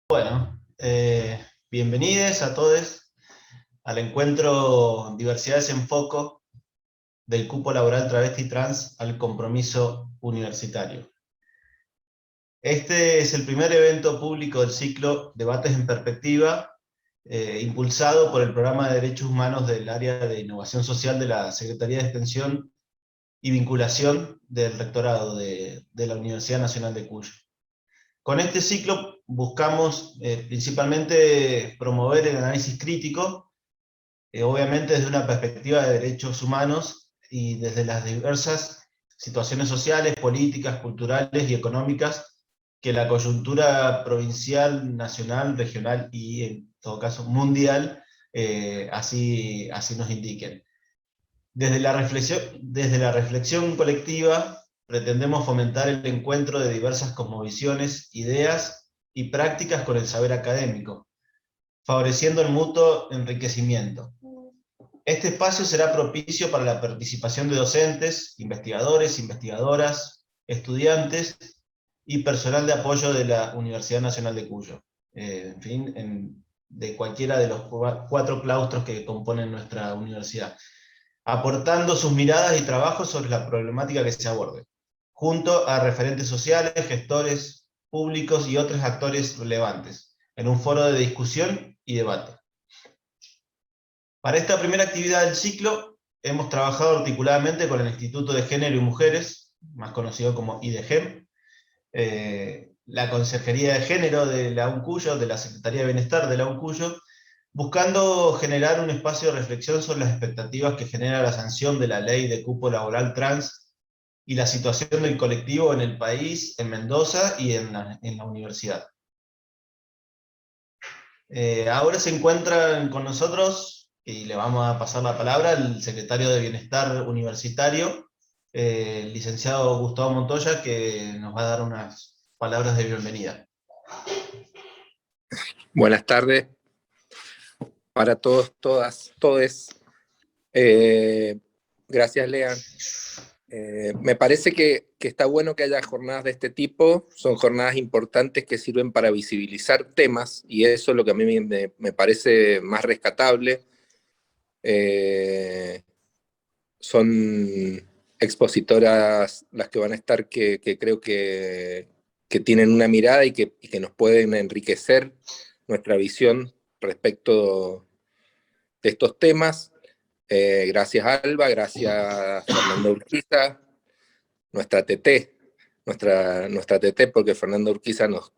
Bueno, bienvenidos a todos al encuentro Diversidades en Foco del cupo laboral travesti trans al compromiso universitario. Este es el primer evento público del ciclo Debates en Perspectiva, impulsado por el Programa de Derechos Humanos del Área de Innovación Social de la Secretaría de Extensión y Vinculación del Rectorado de la Universidad Nacional de Cuyo. Con este ciclo buscamos principalmente promover el análisis crítico, obviamente desde una perspectiva de derechos humanos y desde las diversas situaciones sociales, políticas, culturales y económicas que la coyuntura provincial, nacional, regional y en todo caso mundial así nos indiquen. Desde la reflexión colectiva pretendemos fomentar el encuentro de diversas cosmovisiones, ideas y prácticas con el saber académico, favoreciendo el mutuo enriquecimiento. Este espacio será propicio para la participación de docentes, investigadores, investigadoras, estudiantes y personal de apoyo de la Universidad Nacional de Cuyo. En fin, de cualquiera de los 4 claustros que componen nuestra universidad, aportando sus miradas y trabajos sobre la problemática que se aborde, junto a referentes sociales, gestores públicos y otros actores relevantes, en un foro de discusión y debate. Para esta primera actividad del ciclo, hemos trabajado articuladamente con el Instituto de Género y Mujeres, más conocido como IDGEM, la Consejería de Género de la UNCUYO, de la Secretaría de Bienestar de la UNCUYO, buscando generar un espacio de reflexión sobre las expectativas que genera la sanción de la ley de cupo laboral trans y la situación del colectivo en el país, en Mendoza y en la universidad. Ahora se encuentran con nosotros, y le vamos a pasar la palabra, al secretario de Bienestar Universitario, el licenciado Gustavo Montoya, que nos va a dar unas palabras de bienvenida. Buenas tardes para todos, todas, todes. Gracias, Lean. Me parece que está bueno que haya jornadas de este tipo. Son jornadas importantes que sirven para visibilizar temas, y eso es lo que a mí me parece más rescatable. Son expositoras las que van a estar que creo que tienen una mirada y que nos pueden enriquecer nuestra visión respecto de estos temas. Gracias Alba, gracias Fernanda Urquiza, nuestra TT, nuestra TT, porque Fernanda Urquiza nos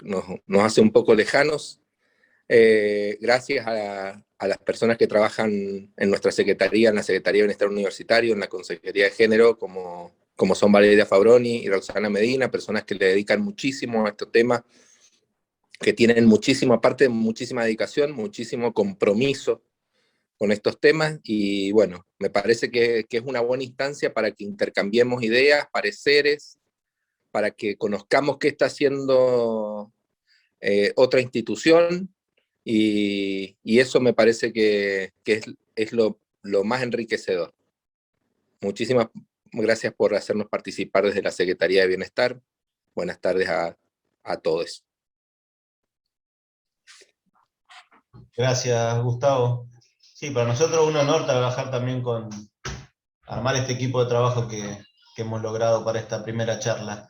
hace un poco lejanos. Gracias a las personas que trabajan en nuestra secretaría, en la Secretaría de Bienestar Universitario, en la Consejería de Género, como son Valeria Fabroni y Roxana Medina, personas que le dedican muchísimo a este tema, que tienen muchísimo, aparte de muchísima dedicación, muchísimo compromiso con estos temas, y bueno, me parece que es una buena instancia para que intercambiemos ideas, pareceres, para que conozcamos qué está haciendo otra institución, y eso me parece que es lo más enriquecedor. Muchísimas gracias por hacernos participar desde la Secretaría de Bienestar. Buenas tardes a todos. Gracias, Gustavo. Sí, para nosotros es un honor trabajar también armar este equipo de trabajo que hemos logrado para esta primera charla.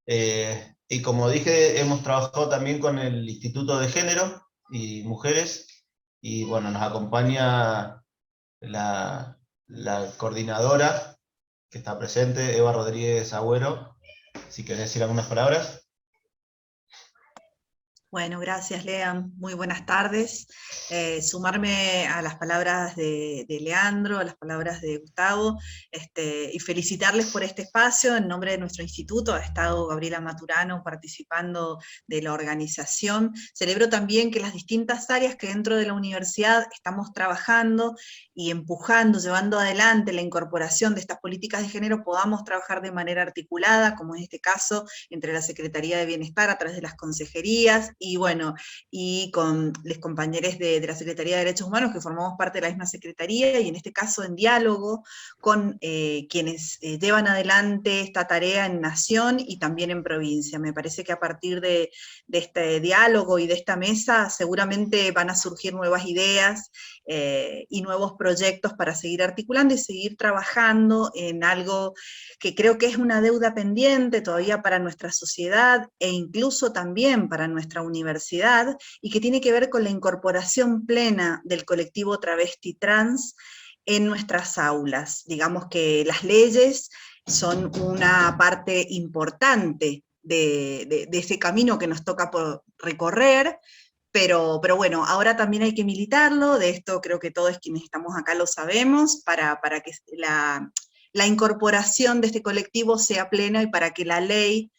Y como dije, hemos trabajado también con el Instituto de Género y Mujeres, y bueno, nos acompaña la coordinadora que está presente, Eva Rodríguez Agüero, si querés decir algunas palabras. Bueno, gracias, Lean. Muy buenas tardes. Sumarme a las palabras de Leandro, a las palabras de Gustavo, y felicitarles por este espacio. En nombre de nuestro instituto ha estado Gabriela Maturano participando de la organización. Celebro también que las distintas áreas que dentro de la universidad estamos trabajando y empujando, llevando adelante la incorporación de estas políticas de género, podamos trabajar de manera articulada, como en este caso, entre la Secretaría de Bienestar a través de las consejerías, y bueno, y con los compañeros de la Secretaría de Derechos Humanos, que formamos parte de la misma Secretaría, y en este caso en diálogo con quienes llevan adelante esta tarea en Nación y también en provincia. Me parece que a partir de este diálogo y de esta mesa seguramente van a surgir nuevas ideas y nuevos proyectos para seguir articulando y seguir trabajando en algo que creo que es una deuda pendiente todavía para nuestra sociedad e incluso también para nuestra universidad, y que tiene que ver con la incorporación plena del colectivo travesti trans en nuestras aulas. Digamos que las leyes son una parte importante de ese camino que nos toca por recorrer, pero bueno, ahora también hay que militarlo, de esto creo que todos quienes estamos acá lo sabemos, para que la incorporación de este colectivo sea plena y para que la ley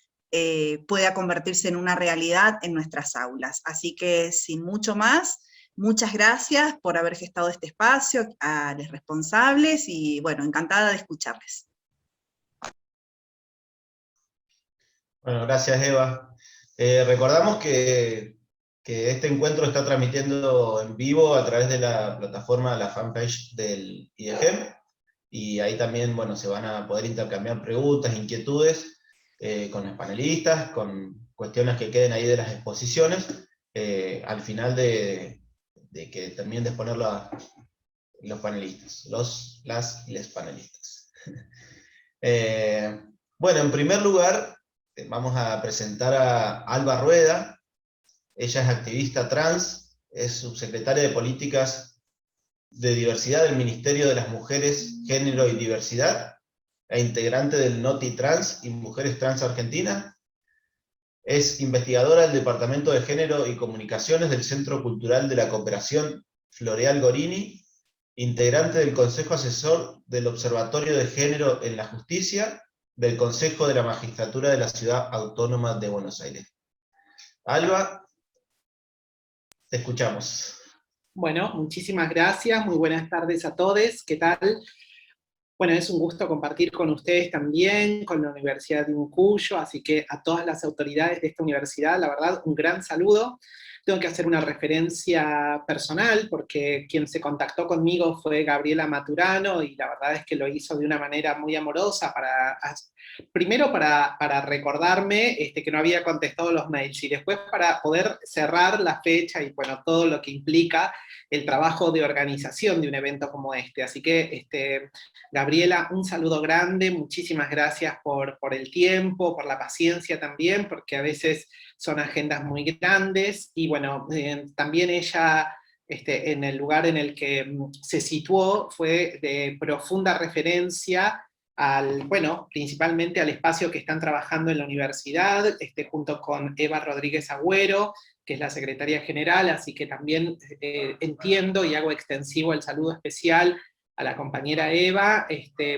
pueda convertirse en una realidad en nuestras aulas. Así que sin mucho más, muchas gracias por haber gestado este espacio, a los responsables, y bueno, encantada de escucharles. Bueno, gracias Eva. Recordamos que este encuentro está transmitiendo en vivo a través de la plataforma, la fanpage del IEGEM, y ahí también, bueno, se van a poder intercambiar preguntas, inquietudes con los panelistas, con cuestiones que queden ahí de las exposiciones, al final de que terminen de exponer los panelistas, las y les panelistas. Bueno, en primer lugar, vamos a presentar a Alba Rueda. Ella es activista trans, es subsecretaria de Políticas de Diversidad del Ministerio de las Mujeres, Género y Diversidad, e integrante del NOTI Trans y Mujeres Trans Argentina. Es investigadora del Departamento de Género y Comunicaciones del Centro Cultural de la Cooperación Floreal Gorini, integrante del Consejo Asesor del Observatorio de Género en la Justicia, del Consejo de la Magistratura de la Ciudad Autónoma de Buenos Aires. Alba, te escuchamos. Bueno, muchísimas gracias, muy buenas tardes a todos, ¿qué tal? Bueno, es un gusto compartir con ustedes también, con la Universidad de Uncuyo, así que a todas las autoridades de esta universidad, la verdad, un gran saludo. Tengo que hacer una referencia personal, porque quien se contactó conmigo fue Gabriela Maturano, y la verdad es que lo hizo de una manera muy amorosa, primero para recordarme que no había contestado los mails, y después para poder cerrar la fecha y bueno, todo lo que implica el trabajo de organización de un evento como este. Así que, Gabriela, un saludo grande, muchísimas gracias por el tiempo, por la paciencia también, porque a veces son agendas muy grandes, y bueno, también ella, en el lugar en el que se situó, fue de profunda referencia principalmente al espacio que están trabajando en la universidad, junto con Eva Rodríguez Agüero, que es la secretaria general, así que también entiendo y hago extensivo el saludo especial a la compañera Eva.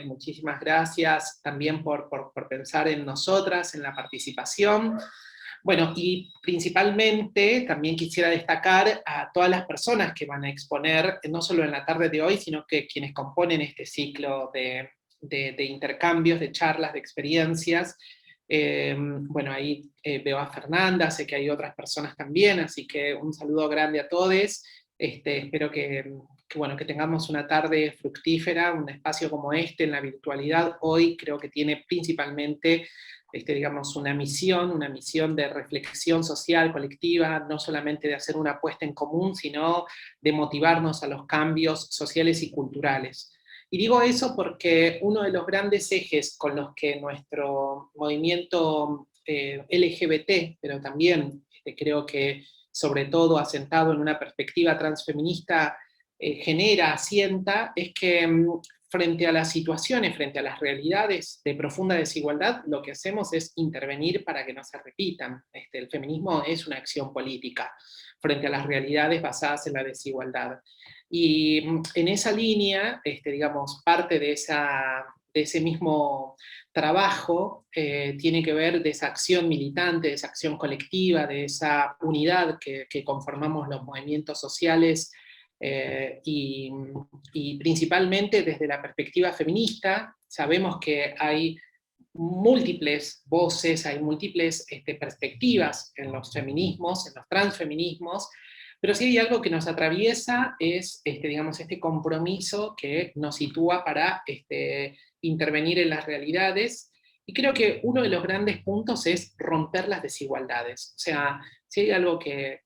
Muchísimas gracias también por pensar en nosotras, en la participación. Bueno, y principalmente también quisiera destacar a todas las personas que van a exponer, no solo en la tarde de hoy, sino que quienes componen este ciclo de intercambios, de charlas, de experiencias. Bueno, ahí veo a Fernanda, sé que hay otras personas también, así que un saludo grande a todos. Espero que tengamos una tarde fructífera, un espacio como este en la virtualidad. Hoy creo que tiene principalmente digamos, una misión de reflexión social colectiva, no solamente de hacer una apuesta en común, sino de motivarnos a los cambios sociales y culturales. Y digo eso porque uno de los grandes ejes con los que nuestro movimiento LGBT, pero también creo que sobre todo asentado en una perspectiva transfeminista, asienta, es que frente a las situaciones, frente a las realidades de profunda desigualdad, lo que hacemos es intervenir para que no se repitan. El feminismo es una acción política frente a las realidades basadas en la desigualdad. Y en esa línea, digamos, parte de ese mismo trabajo tiene que ver de esa acción militante, de esa acción colectiva, de esa unidad que conformamos los movimientos sociales, y principalmente desde la perspectiva feminista. Sabemos que hay múltiples voces, hay múltiples perspectivas en los feminismos, en los transfeminismos, pero sí hay algo que nos atraviesa, es digamos, este compromiso que nos sitúa para intervenir en las realidades, y creo que uno de los grandes puntos es romper las desigualdades. O sea, si hay algo que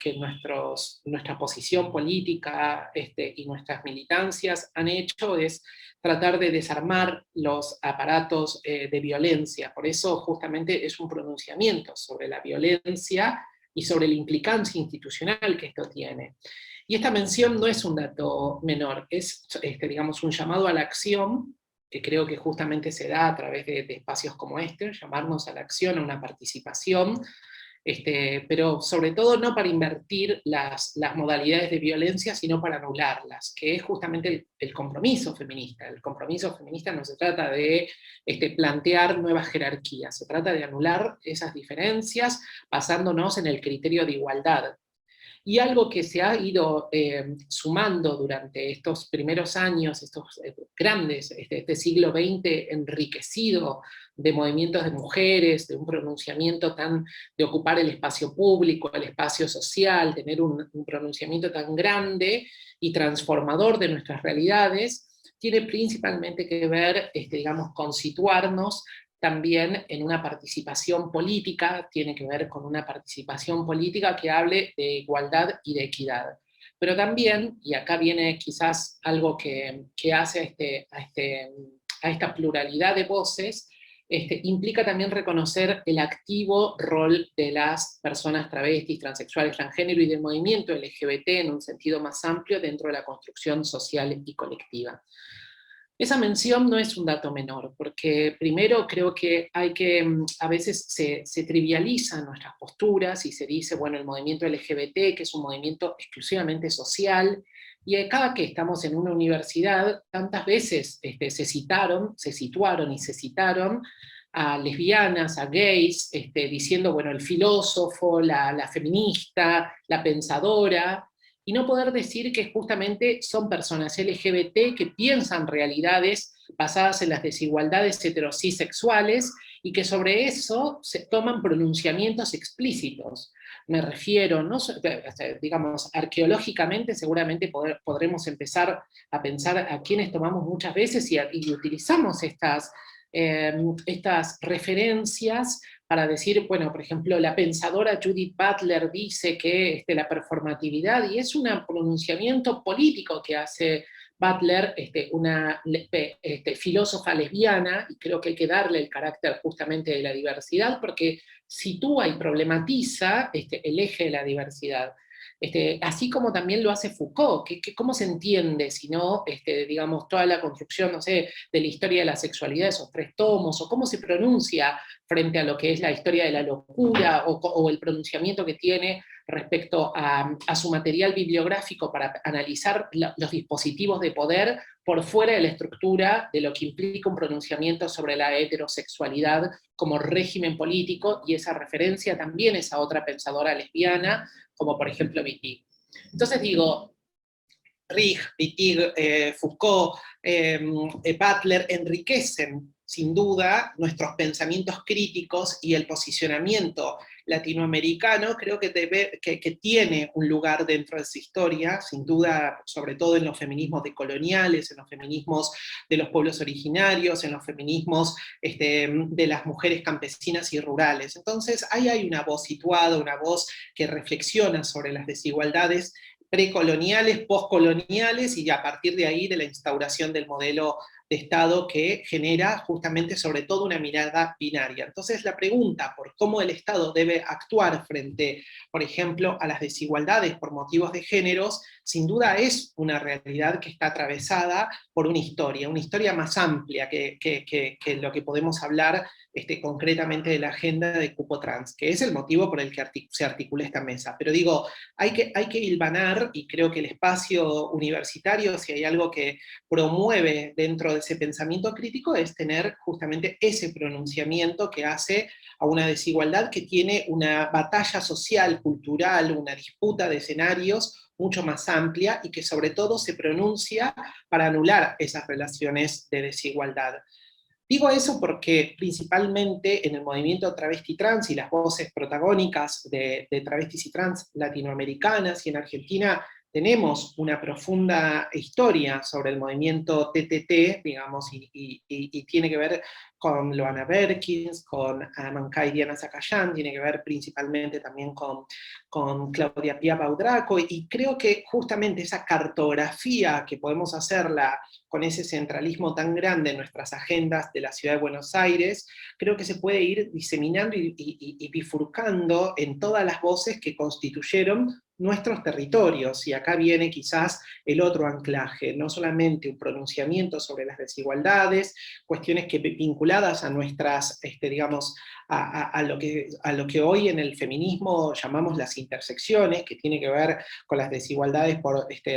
nuestra posición política y nuestras militancias han hecho es tratar de desarmar los aparatos de violencia. Por eso justamente es un pronunciamiento sobre la violencia y sobre la implicancia institucional que esto tiene. Y esta mención no es un dato menor, es digamos, un llamado a la acción, que creo que justamente se da a través de espacios como este, llamarnos a la acción, a una participación, pero sobre todo no para invertir las modalidades de violencia, sino para anularlas, que es justamente el compromiso feminista. El compromiso feminista no se trata de plantear nuevas jerarquías, se trata de anular esas diferencias basándonos en el criterio de igualdad. Y algo que se ha ido sumando durante estos primeros años, estos grandes, este siglo XX enriquecido de movimientos de mujeres, de un pronunciamiento de ocupar el espacio público, el espacio social, tener un pronunciamiento tan grande y transformador de nuestras realidades, tiene principalmente que ver, digamos, con situarnos también en una participación política, tiene que ver con una participación política que hable de igualdad y de equidad. Pero también, y acá viene quizás algo que hace a esta pluralidad de voces, implica también reconocer el activo rol de las personas travestis, transexuales, transgénero y del movimiento LGBT en un sentido más amplio dentro de la construcción social y colectiva. Esa mención no es un dato menor, porque primero creo que a veces se trivializan nuestras posturas y se dice, bueno, el movimiento LGBT, que es un movimiento exclusivamente social, y cada que estamos en una universidad, tantas veces se situaron y se citaron a lesbianas, a gays, diciendo, bueno, el filósofo, la feminista, la pensadora, y no poder decir que justamente son personas LGBT que piensan realidades basadas en las desigualdades heterosis-sexuales y que sobre eso se toman pronunciamientos explícitos. Me refiero, ¿no? Digamos, arqueológicamente seguramente podremos empezar a pensar a quienes tomamos muchas veces y utilizamos estas referencias para decir, bueno, por ejemplo, la pensadora Judith Butler dice que la performatividad, y es un pronunciamiento político que hace Butler, una filósofa lesbiana, y creo que hay que darle el carácter justamente de la diversidad, porque sitúa y problematiza el eje de la diversidad. Así como también lo hace Foucault, ¿cómo se entiende si no, digamos, toda la construcción, no sé, de la historia de la sexualidad, esos 3 tomos, o cómo se pronuncia frente a lo que es la historia de la locura, o el pronunciamiento que tiene respecto a su material bibliográfico para analizar los dispositivos de poder por fuera de la estructura de lo que implica un pronunciamiento sobre la heterosexualidad como régimen político, y esa referencia también es a otra pensadora lesbiana, como por ejemplo Wittig. Entonces digo, Rig, Wittig, Foucault, Butler enriquecen sin duda nuestros pensamientos críticos, y el posicionamiento latinoamericano creo que tiene un lugar dentro de esa historia, sin duda, sobre todo en los feminismos decoloniales, en los feminismos de los pueblos originarios, en los feminismos de las mujeres campesinas y rurales. Entonces ahí hay una voz situada, una voz que reflexiona sobre las desigualdades precoloniales, postcoloniales, y a partir de ahí de la instauración del modelo de Estado que genera justamente sobre todo una mirada binaria. Entonces la pregunta por cómo el Estado debe actuar frente, por ejemplo, a las desigualdades por motivos de géneros, sin duda es una realidad que está atravesada por una historia más amplia que lo que podemos hablar concretamente de la agenda de cupo trans, que es el motivo por el que se articula esta mesa. Pero digo, hay que hilvanar, y creo que el espacio universitario, si hay algo que promueve dentro de ese pensamiento crítico, es tener justamente ese pronunciamiento que hace a una desigualdad que tiene una batalla social, cultural, una disputa de escenarios mucho más amplia, y que sobre todo se pronuncia para anular esas relaciones de desigualdad. Digo eso porque principalmente en el movimiento travesti trans y las voces protagónicas de travestis y trans latinoamericanas y en Argentina tenemos una profunda historia sobre el movimiento TTT, digamos, y tiene que ver con Loana Berkins, con Amancay Diana Zacayán, tiene que ver principalmente también con Claudia Pia Baudraco, y creo que justamente esa cartografía que podemos hacerla con ese centralismo tan grande en nuestras agendas de la Ciudad de Buenos Aires, creo que se puede ir diseminando y bifurcando en todas las voces que constituyeron nuestros territorios, y acá viene quizás el otro anclaje, no solamente un pronunciamiento sobre las desigualdades, cuestiones que vinculadas a nuestras, digamos, a lo que hoy en el feminismo llamamos las intersecciones, que tiene que ver con las desigualdades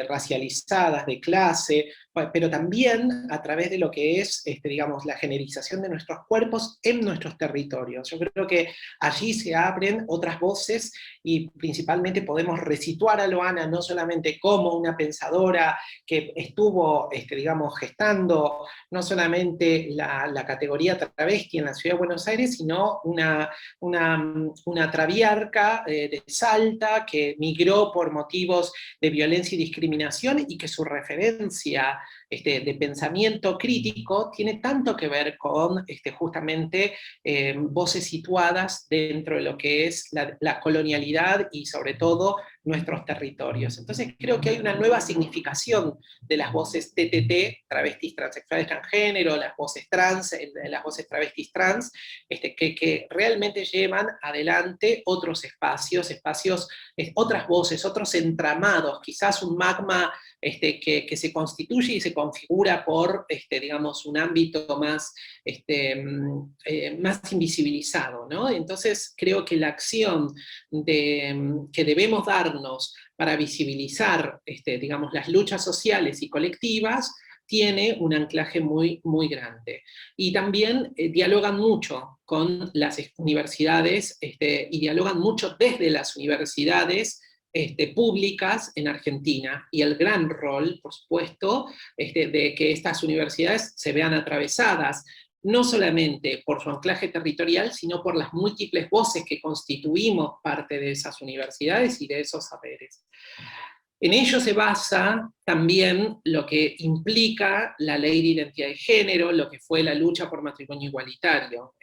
racializadas, de clase, pero también a través de lo que es, digamos, la generización de nuestros cuerpos en nuestros territorios. Yo creo que allí se abren otras voces y principalmente podemos resituar a Loana no solamente como una pensadora que estuvo, digamos, gestando no solamente la categoría travesti en la Ciudad de Buenos Aires, sino una traviarca de Salta que migró por motivos de violencia y discriminación y que su referencia de pensamiento crítico tiene tanto que ver con justamente voces situadas dentro de lo que es la colonialidad y sobre todo nuestros territorios. Entonces creo que hay una nueva significación de las voces TTT, travestis transexuales transgénero, las voces trans, las voces travestis trans, que realmente llevan adelante otros espacios, otras voces, otros entramados, quizás un magma que se constituye y se configura por, digamos, un ámbito más, más invisibilizado, ¿no? Entonces creo que la acción que debemos darnos para visibilizar, digamos, las luchas sociales y colectivas, tiene un anclaje muy, muy grande. Y también dialogan mucho con las universidades, y dialogan mucho desde las universidades públicas en Argentina, y el gran rol, por supuesto, de que estas universidades se vean atravesadas no solamente por su anclaje territorial, sino por las múltiples voces que constituimos parte de esas universidades y de esos saberes. En ello se basa también lo que implica la ley de identidad de género, lo que fue la lucha por matrimonio igualitario.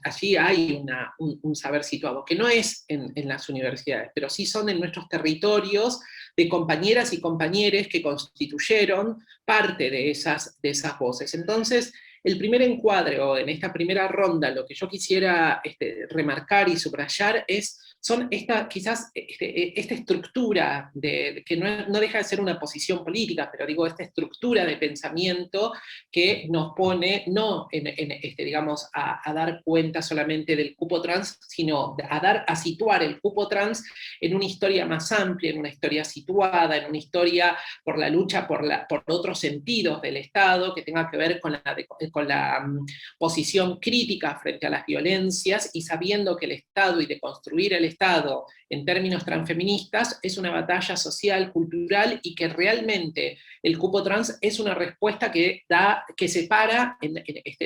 Allí hay un saber situado, que no es en las universidades, pero sí son en nuestros territorios de compañeras y compañeros que constituyeron parte de esas voces. Entonces, el primer encuadre, o en esta primera ronda, lo que yo quisiera remarcar y subrayar son esta estructura que no deja de ser una posición política, pero digo, esta estructura de pensamiento que nos pone no digamos, a dar cuenta solamente del cupo trans, sino a situar el cupo trans en una historia más amplia, en una historia situada, en una historia por la lucha por otros sentidos del Estado, que tenga que ver con la posición crítica frente a las violencias, y sabiendo que el Estado y de construir el Estado en términos transfeministas es una batalla social, cultural, y que realmente el cupo trans es una respuesta que separa,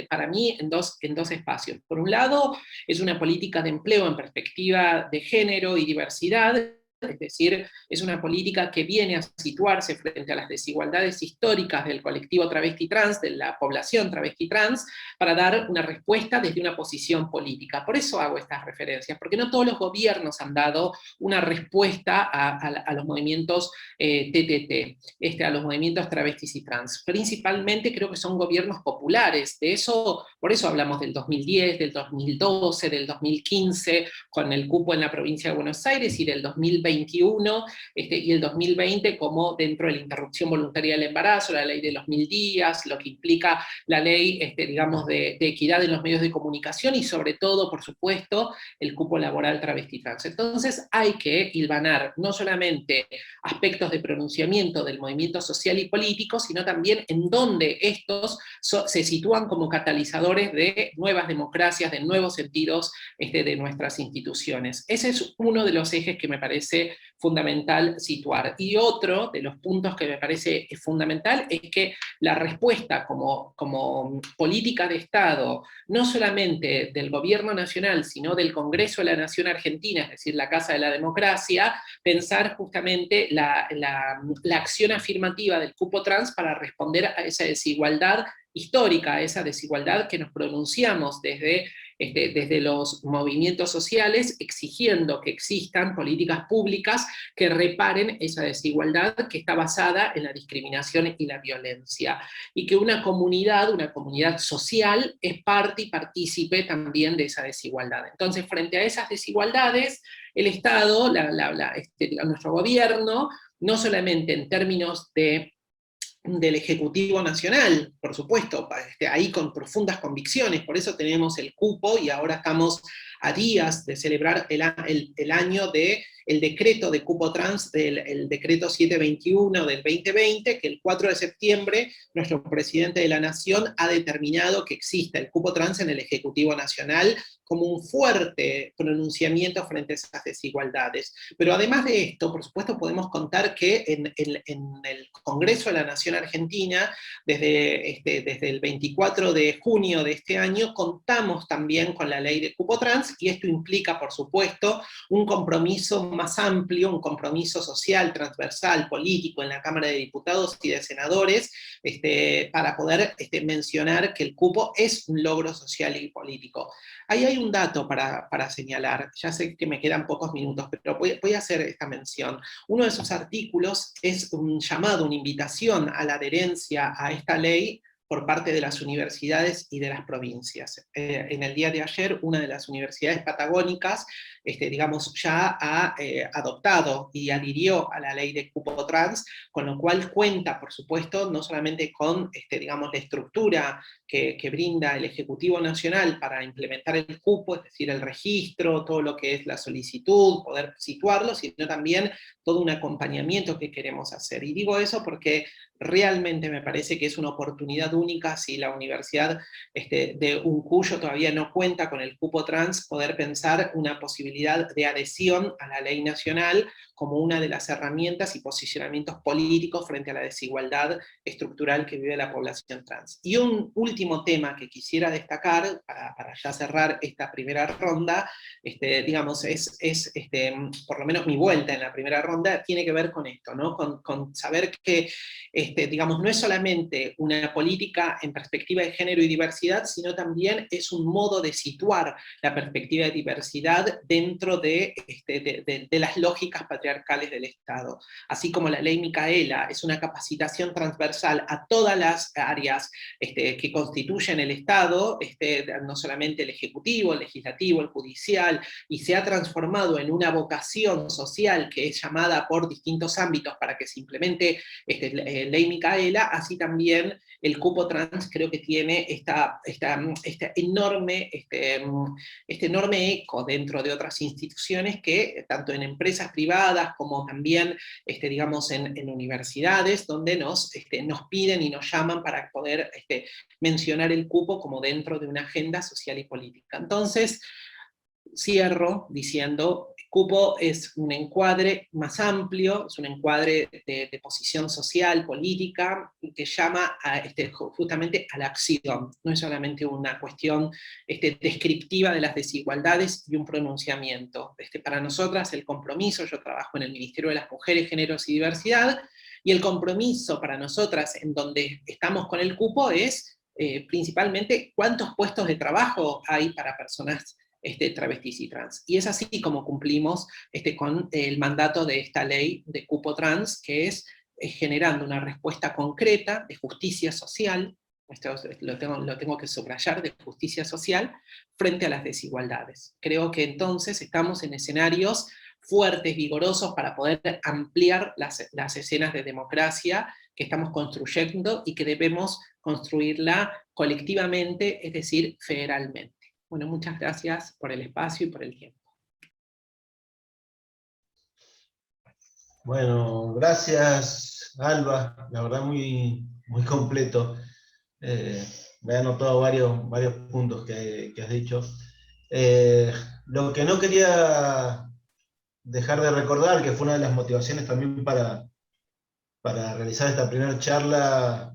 para mí, en dos espacios. Por un lado, es una política de empleo en perspectiva de género y diversidad, es decir, es una política que viene a situarse frente a las desigualdades históricas del colectivo travesti trans, de la población travesti trans, para dar una respuesta desde una posición política. Por eso hago estas referencias, porque no todos los gobiernos han dado una respuesta a los movimientos TTT, a los movimientos travestis y trans. Principalmente creo que son gobiernos populares, por eso hablamos del 2010, del 2012, del 2015, con el cupo en la provincia de Buenos Aires, y del 2021, y el 2020 como dentro de la interrupción voluntaria del embarazo, la ley de los 1000 días, lo que implica la ley, digamos, de equidad en los medios de comunicación, y sobre todo, por supuesto, el cupo laboral travesti trans. Entonces hay que hilvanar no solamente aspectos de pronunciamiento del movimiento social y político, sino también en donde estos se sitúan como catalizadores de nuevas democracias, de nuevos sentidos de nuestras instituciones. Ese es uno de los ejes que me parece parece fundamental situar. Y otro de los puntos que me parece fundamental es que la respuesta como política de Estado, no solamente del gobierno nacional, sino del Congreso de la Nación Argentina, es decir, la Casa de la Democracia, pensar justamente la acción afirmativa del cupo trans para responder a esa desigualdad histórica, a esa desigualdad que nos pronunciamos desde los movimientos sociales, exigiendo que existan políticas públicas que reparen esa desigualdad que está basada en la discriminación y la violencia, y que una comunidad social, es parte y partícipe también de esa desigualdad. Entonces, frente a esas desigualdades, el Estado, nuestro gobierno, no solamente en términos del Ejecutivo Nacional, por supuesto, ahí con profundas convicciones, por eso tenemos el cupo, y ahora estamos a días de celebrar el año del decreto de cupo trans, el decreto 721 del 2020, que el 4 de septiembre nuestro presidente de la Nación ha determinado que exista el cupo trans en el Ejecutivo Nacional como un fuerte pronunciamiento frente a esas desigualdades. Pero además de esto, por supuesto, podemos contar que en el Congreso de la Nación Argentina, desde el 24 de junio de este año, contamos también con la ley de cupo trans, y esto implica, por supuesto, un compromiso más amplio, un compromiso social, transversal, político en la Cámara de Diputados y de Senadores, para poder mencionar que el cupo es un logro social y político. Ahí hay un dato para señalar, ya sé que me quedan pocos minutos, pero voy a hacer esta mención. Uno de sus artículos es un llamado, una invitación a la adherencia a esta ley por parte de las universidades y de las provincias. En el día de ayer, una de las universidades patagónicas, digamos, ya ha adoptado y adhirió a la ley de cupo trans, con lo cual cuenta, por supuesto, no solamente con, digamos, la estructura que brinda el Ejecutivo Nacional para implementar el cupo, es decir, el registro, todo lo que es la solicitud, poder situarlo, sino también todo un acompañamiento que queremos hacer. Y digo eso porque realmente me parece que es una oportunidad única, si la Universidad de Uncuyo todavía no cuenta con el cupo trans, poder pensar una posibilidad de adhesión a la ley nacional como una de las herramientas y posicionamientos políticos frente a la desigualdad estructural que vive la población trans. Y un último tema que quisiera destacar, para ya cerrar esta primera ronda, digamos, por lo menos mi vuelta en la primera ronda, tiene que ver con esto, ¿no? Con saber que digamos, no es solamente una política en perspectiva de género y diversidad, sino también es un modo de situar la perspectiva de diversidad dentro de las lógicas patriarcales del Estado. Así como la ley Micaela es una capacitación transversal a todas las áreas que constituyen el Estado, no solamente el Ejecutivo, el Legislativo, el Judicial, y se ha transformado en una vocación social que es llamada por distintos ámbitos para que se implemente ley Micaela, así también el cupo trans creo que tiene este enorme eco dentro de otras instituciones que, tanto en empresas privadas como también digamos, en universidades, donde nos piden y nos llaman para poder mencionar el cupo como dentro de una agenda social y política. Entonces, cierro diciendo, cupo es un encuadre más amplio, es un encuadre de posición social, política, que llama justamente a la acción. No es solamente una cuestión descriptiva de las desigualdades y un pronunciamiento. Para nosotras el compromiso, yo trabajo en el Ministerio de las Mujeres, Géneros y Diversidad, y el compromiso para nosotras en donde estamos con el cupo es principalmente cuántos puestos de trabajo hay para personas travestis y trans. Y es así como cumplimos con el mandato de esta ley de cupo trans, que es generando una respuesta concreta de justicia social, esto lo tengo que subrayar, de justicia social, frente a las desigualdades. Creo que entonces estamos en escenarios fuertes, vigorosos, para poder ampliar las escenas de democracia que estamos construyendo y que debemos construirla colectivamente, es decir, federalmente. Bueno, muchas gracias por el espacio y por el tiempo. Bueno, gracias, Alba, la verdad muy, muy completo. Me he anotado varios puntos que has dicho. Lo que no quería dejar de recordar que fue una de las motivaciones también para realizar esta primera charla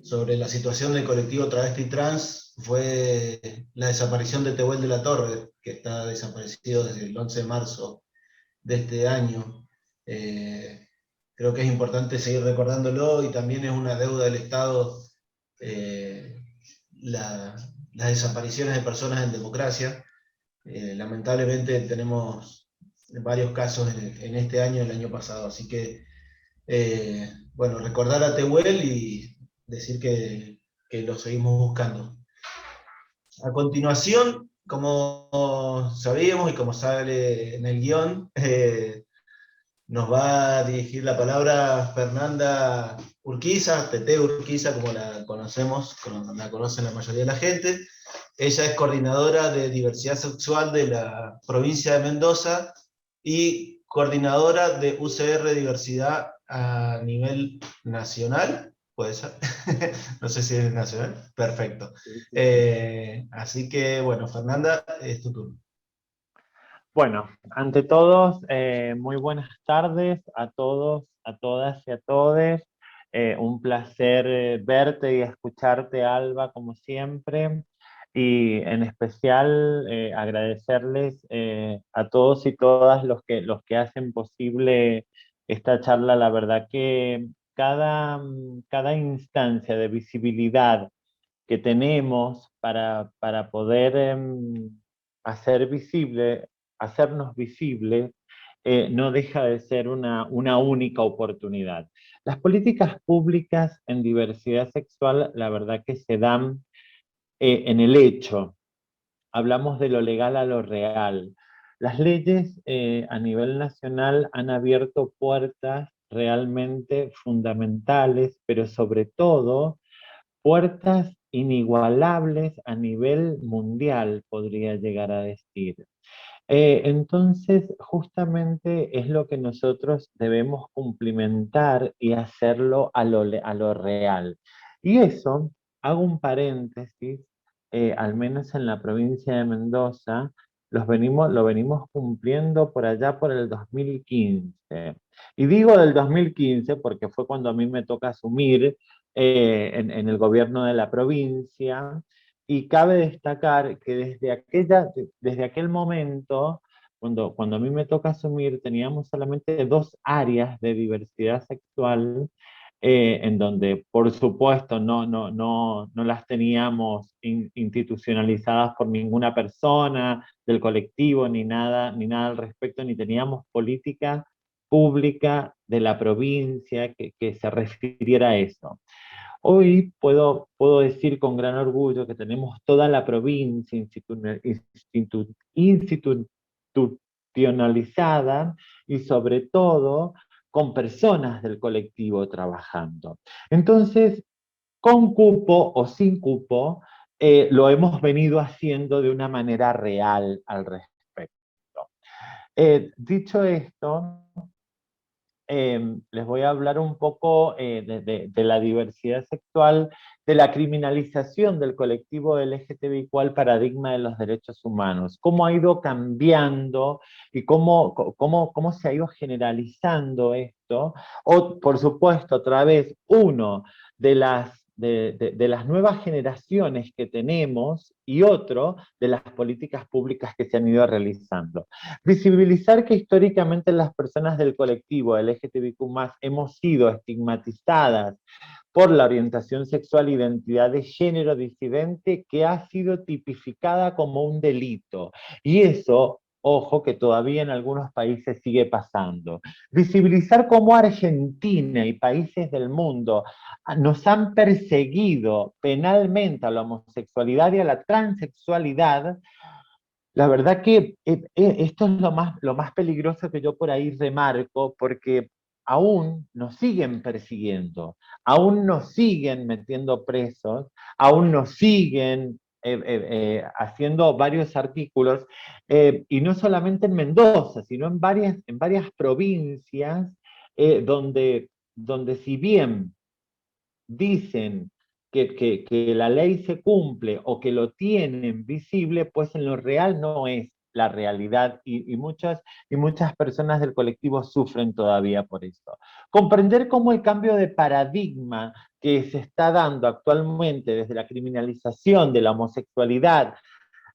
sobre la situación del colectivo travesti trans, fue la desaparición de Tehuel de la Torre, que está desaparecido desde el 11 de marzo de este año. Creo que es importante seguir recordándolo, y también es una deuda del Estado las desapariciones de personas en democracia. Lamentablemente tenemos varios casos en este año y el año pasado, así que bueno, recordar a Tehuel y decir que lo seguimos buscando. A continuación, como sabíamos y como sale en el guión, nos va a dirigir la palabra Fernanda Urquiza, Tete Urquiza, como la conocemos, como la conocen la mayoría de la gente. Ella es coordinadora de diversidad sexual de la provincia de Mendoza y coordinadora de UCR Diversidad a nivel nacional, puede ser. No sé si es nacional. Perfecto. Así que, bueno, Fernanda, es tu turno. Bueno, ante todos, muy buenas tardes a todos, a todas y a todes. Un placer verte y escucharte, Alba, como siempre. Y en especial agradecerles a todos y todas los que hacen posible esta charla. La verdad que cada instancia de visibilidad que tenemos para poder hacer visible, hacernos visibles, no deja de ser una única oportunidad. Las políticas públicas en diversidad sexual, la verdad que se dan en el hecho. Hablamos de lo legal a lo real. Las leyes a nivel nacional han abierto puertas realmente fundamentales, pero sobre todo puertas inigualables a nivel mundial, podría llegar a decir. Entonces, justamente es lo que nosotros debemos cumplimentar y hacerlo a lo real. Y eso, hago un paréntesis, al menos en la provincia de Mendoza, lo venimos cumpliendo por allá por el 2015. Y digo del 2015 porque fue cuando a mí me toca asumir en el gobierno de la provincia, y cabe destacar que desde aquel momento, cuando a mí me toca asumir, teníamos solamente 2 áreas de diversidad sexual, en donde, por supuesto, no las teníamos institucionalizadas por ninguna persona del colectivo, ni nada al respecto, ni teníamos política pública de la provincia que se refiriera a eso. Hoy puedo decir con gran orgullo que tenemos toda la provincia institucionalizada, y sobre todo con personas del colectivo trabajando. Entonces, con cupo o sin cupo, lo hemos venido haciendo de una manera real al respecto. Dicho esto, les voy a hablar un poco de la diversidad sexual, de la criminalización del colectivo LGTBI, el paradigma de los derechos humanos, cómo ha ido cambiando y cómo se ha ido generalizando esto, o por supuesto, otra vez, de las nuevas generaciones que tenemos, y otro de las políticas públicas que se han ido realizando. Visibilizar que históricamente las personas del colectivo LGTBIQ+, hemos sido estigmatizadas por la orientación sexual e identidad de género disidente, que ha sido tipificada como un delito. Y eso, ojo, que todavía en algunos países sigue pasando. Visibilizar cómo Argentina y países del mundo nos han perseguido penalmente a la homosexualidad y a la transexualidad. La verdad que esto es lo más peligroso que yo por ahí remarco, porque aún nos siguen persiguiendo, aún nos siguen metiendo presos, aún nos siguen haciendo varios artículos, y no solamente en Mendoza, sino en varias provincias, donde si bien dicen que la ley se cumple o que lo tienen visible, pues en lo real no es la realidad y muchas personas del colectivo sufren todavía por eso. Comprender cómo el cambio de paradigma que se está dando actualmente desde la criminalización de la homosexualidad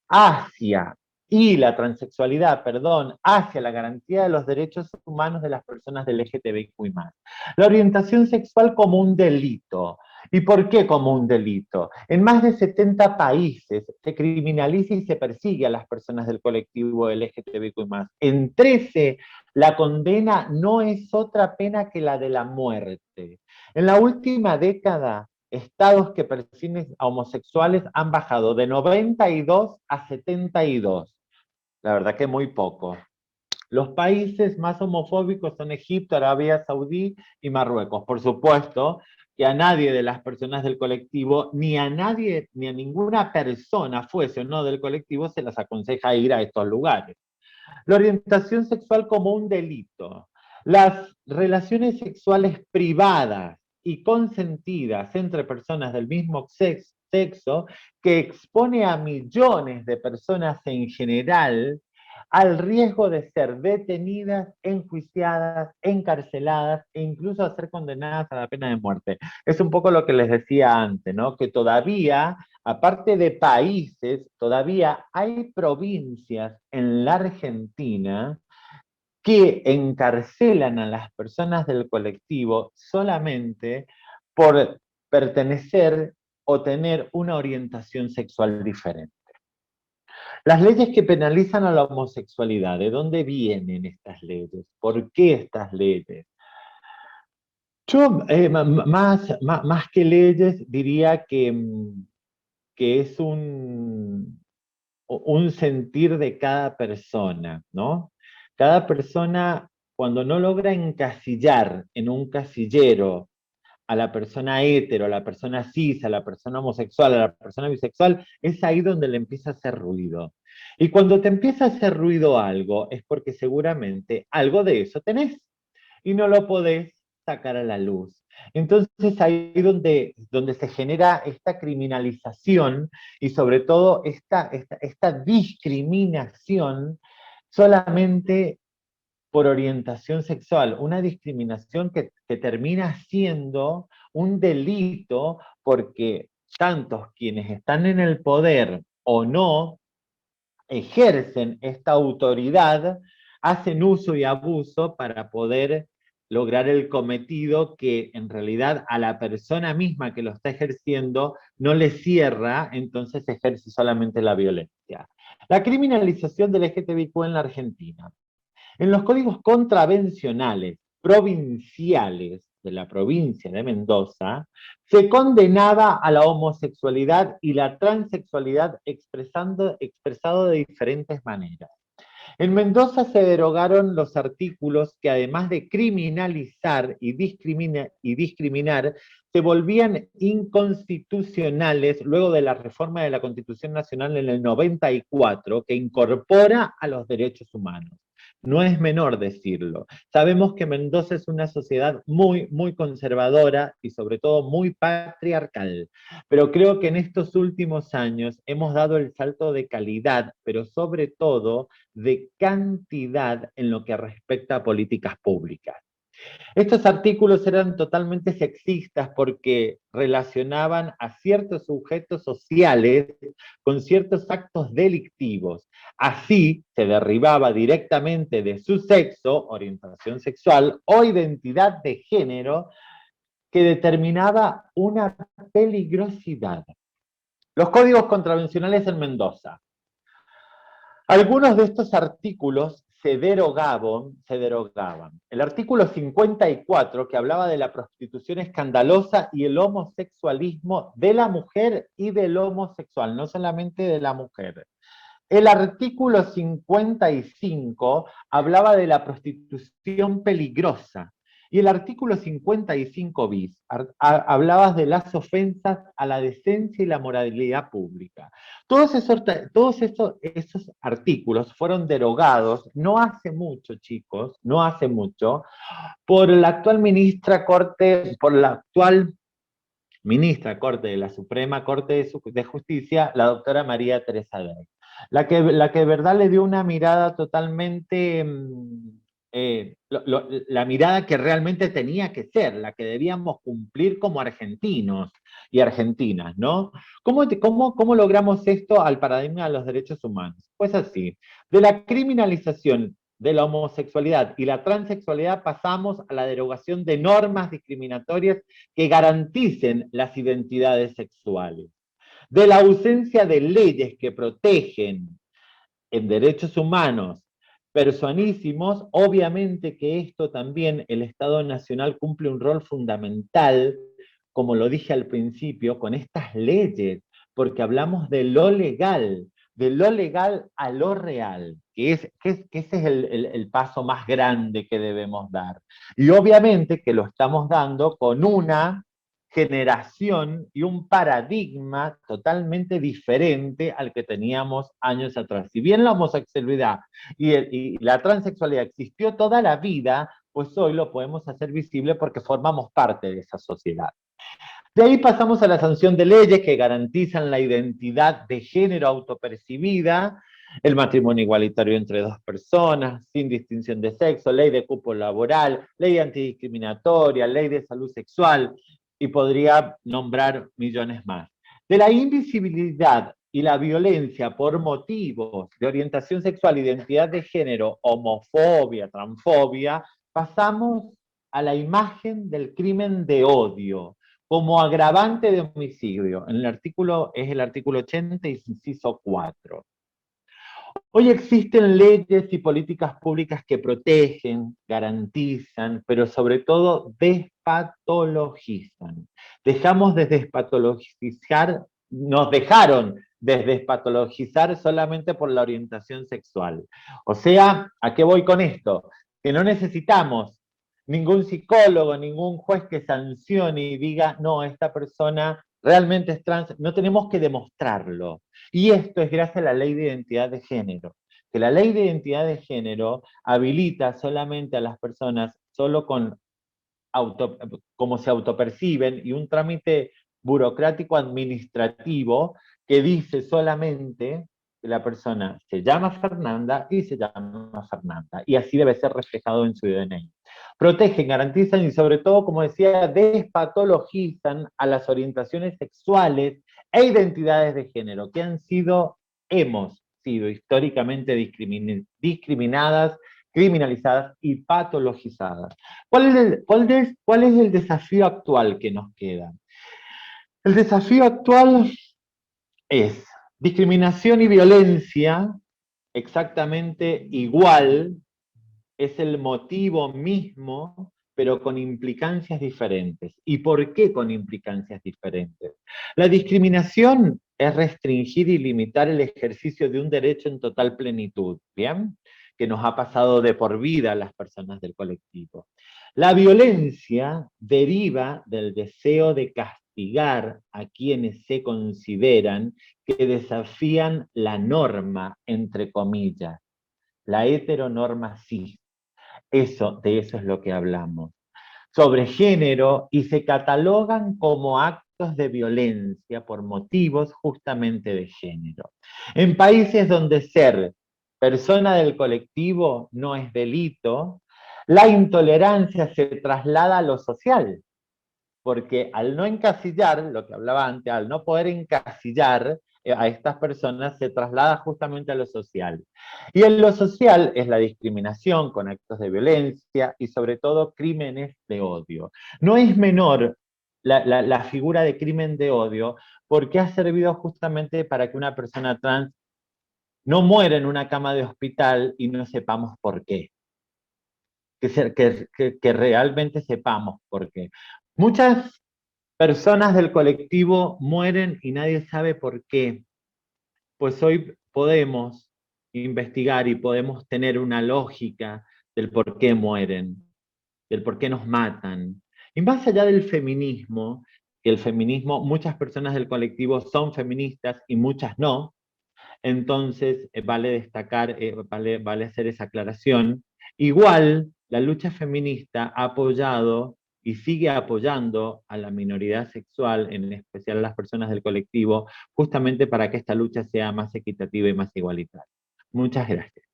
hacia y la transexualidad, perdón, hacia la garantía de los derechos humanos de las personas del LGTBIQ+. La orientación sexual como un delito. ¿Y por qué como un delito? En más de 70 países se criminaliza y se persigue a las personas del colectivo LGTBIQ+. En 13, la condena no es otra pena que la de la muerte. En la última década, estados que persiguen a homosexuales han bajado de 92 a 72. La verdad que muy poco. Los países más homofóbicos son Egipto, Arabia Saudí y Marruecos. Por supuesto que a nadie de las personas del colectivo, ni a nadie, ni a ninguna persona, fuese o no del colectivo, se les aconseja ir a estos lugares. La orientación sexual como un delito. Las relaciones sexuales privadas y consentidas entre personas del mismo sexo, que expone a millones de personas en general al riesgo de ser detenidas, enjuiciadas, encarceladas e incluso a ser condenadas a la pena de muerte. Es un poco lo que les decía antes, ¿no? Que todavía, aparte de países, todavía hay provincias en la Argentina que encarcelan a las personas del colectivo solamente por pertenecer o tener una orientación sexual diferente. Las leyes que penalizan a la homosexualidad, ¿de dónde vienen estas leyes? ¿Por qué estas leyes? Yo, más que leyes, diría que es un sentir de cada persona, ¿no? Cada persona, cuando no logra encasillar en un casillero a la persona hetero, a la persona cis, a la persona homosexual, a la persona bisexual, es ahí donde le empieza a hacer ruido. Y cuando te empieza a hacer ruido algo, es porque seguramente algo de eso tenés y no lo podés sacar a la luz. Entonces ahí donde se genera esta criminalización y sobre todo esta discriminación solamente por orientación sexual, una discriminación que termina siendo un delito porque tantos quienes están en el poder o no ejercen esta autoridad, hacen uso y abuso para poder lograr el cometido que en realidad a la persona misma que lo está ejerciendo no le cierra, entonces ejerce solamente la violencia. La criminalización del LGTBIQ en la Argentina. En los códigos contravencionales provinciales de la provincia de Mendoza, se condenaba a la homosexualidad y la transexualidad expresado de diferentes maneras. En Mendoza se derogaron los artículos que además de criminalizar y discriminar, se volvían inconstitucionales luego de la reforma de la Constitución Nacional en el 94, que incorpora a los derechos humanos. No es menor decirlo. Sabemos que Mendoza es una sociedad muy, muy conservadora y sobre todo muy patriarcal, pero creo que en estos últimos años hemos dado el salto de calidad, pero sobre todo de cantidad en lo que respecta a políticas públicas. Estos artículos eran totalmente sexistas porque relacionaban a ciertos sujetos sociales con ciertos actos delictivos. Así se derribaba directamente de su sexo, orientación sexual o identidad de género que determinaba una peligrosidad. Los códigos contravencionales en Mendoza. Algunos de estos artículos se derogaban. El artículo 54, que hablaba de la prostitución escandalosa y el homosexualismo de la mujer y del homosexual, no solamente de la mujer. El artículo 55 hablaba de la prostitución peligrosa. Y el artículo 55 bis hablaba de las ofensas a la decencia y la moralidad pública. Todos esos artículos fueron derogados no hace mucho, chicos, no hace mucho, por la actual ministra Corte de la Suprema Corte de Justicia, la doctora María Teresa Day. la que de verdad le dio una mirada totalmente, la mirada que realmente tenía que ser, la que debíamos cumplir como argentinos y argentinas, ¿no? ¿Cómo logramos esto al paradigma de los derechos humanos? Pues así, de la criminalización de la homosexualidad y la transexualidad pasamos a la derogación de normas discriminatorias que garanticen las identidades sexuales, de la ausencia de leyes que protegen en derechos humanos personísimos, obviamente que esto también el Estado Nacional cumple un rol fundamental, como lo dije al principio, con estas leyes, porque hablamos de lo legal a lo real, que ese es el paso más grande que debemos dar. Y obviamente que lo estamos dando con una generación y un paradigma totalmente diferente al que teníamos años atrás. Si bien la homosexualidad y la transexualidad existió toda la vida, pues hoy lo podemos hacer visible porque formamos parte de esa sociedad. De ahí pasamos a la sanción de leyes que garantizan la identidad de género autopercibida, el matrimonio igualitario entre dos personas, sin distinción de sexo, ley de cupo laboral, ley antidiscriminatoria, ley de salud sexual, y podría nombrar millones más. De la invisibilidad y la violencia por motivos de orientación sexual, identidad de género, homofobia, transfobia, pasamos a la imagen del crimen de odio como agravante de homicidio. En el artículo, es el artículo 80, inciso 4. Hoy existen leyes y políticas públicas que protegen, garantizan, pero sobre todo despatologizan. Dejamos de despatologizar, nos dejaron de despatologizar solamente por la orientación sexual. O sea, ¿a qué voy con esto? Que no necesitamos ningún psicólogo, ningún juez que sancione y diga, no, esta persona realmente es trans, no tenemos que demostrarlo. Y esto es gracias a la ley de identidad de género, que la ley de identidad de género habilita solamente a las personas solo con como se autoperciben y un trámite burocrático administrativo que dice solamente que la persona se llama Fernanda y se llama Fernanda, y así debe ser reflejado en su DNI. Protegen, garantizan y sobre todo, como decía, despatologizan a las orientaciones sexuales e identidades de género que hemos sido históricamente discriminadas, criminalizadas y patologizadas. ¿Cuál es el desafío actual que nos queda? El desafío actual es discriminación y violencia exactamente igual, es el motivo mismo, pero con implicancias diferentes. ¿Y por qué con implicancias diferentes? La discriminación es restringir y limitar el ejercicio de un derecho en total plenitud, ¿bien? Que nos ha pasado de por vida a las personas del colectivo. La violencia deriva del deseo de castigar a quienes se consideran que desafían la norma, entre comillas, la heteronorma cis. De eso es lo que hablamos. Sobre género, y se catalogan como actos de violencia por motivos justamente de género. En países donde ser persona del colectivo no es delito, la intolerancia se traslada a lo social, porque al no encasillar, lo que hablaba antes, al no poder encasillar a estas personas, se traslada justamente a lo social. Y en lo social es la discriminación con actos de violencia y sobre todo crímenes de odio. No es menor la figura de crimen de odio porque ha servido justamente para que una persona trans no muera en una cama de hospital y no sepamos por qué. Que realmente sepamos por qué. Muchas personas del colectivo mueren y nadie sabe por qué. Pues hoy podemos investigar y podemos tener una lógica del por qué mueren, del por qué nos matan. Y más allá del feminismo, que el feminismo, muchas personas del colectivo son feministas y muchas no, entonces vale destacar, vale hacer esa aclaración. Igual, la lucha feminista ha apoyado y sigue apoyando a la minoría sexual, en especial a las personas del colectivo, justamente para que esta lucha sea más equitativa y más igualitaria. Muchas gracias.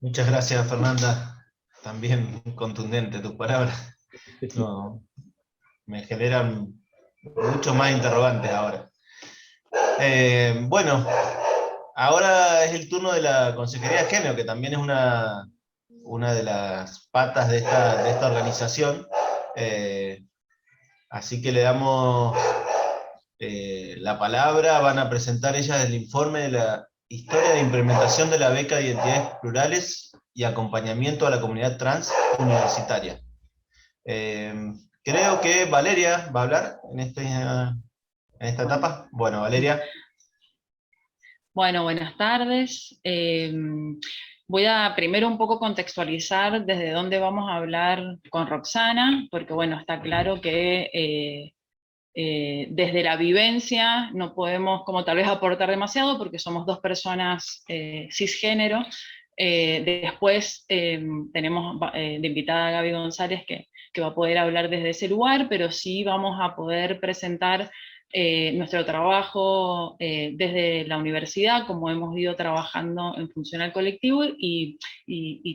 Muchas gracias, Fernanda. También contundente tus palabras. No, me generan mucho más interrogantes ahora. Bueno, ahora es el turno de la Consejería de Género, que también es una de las patas de esta organización. Así que le damos la palabra. Van a presentar ellas el informe de la historia de implementación de la beca de identidades plurales y acompañamiento a la comunidad trans universitaria. Creo que Valeria va a hablar en esta etapa. Bueno, Valeria. Bueno, buenas tardes. Voy a primero un poco contextualizar desde dónde vamos a hablar con Roxana, porque bueno, está claro que desde la vivencia no podemos como tal vez aportar demasiado porque somos dos personas cisgénero. Después tenemos de invitada a Gaby González que va a poder hablar desde ese lugar, pero sí vamos a poder presentar nuestro trabajo desde la universidad, como hemos ido trabajando en función al colectivo, y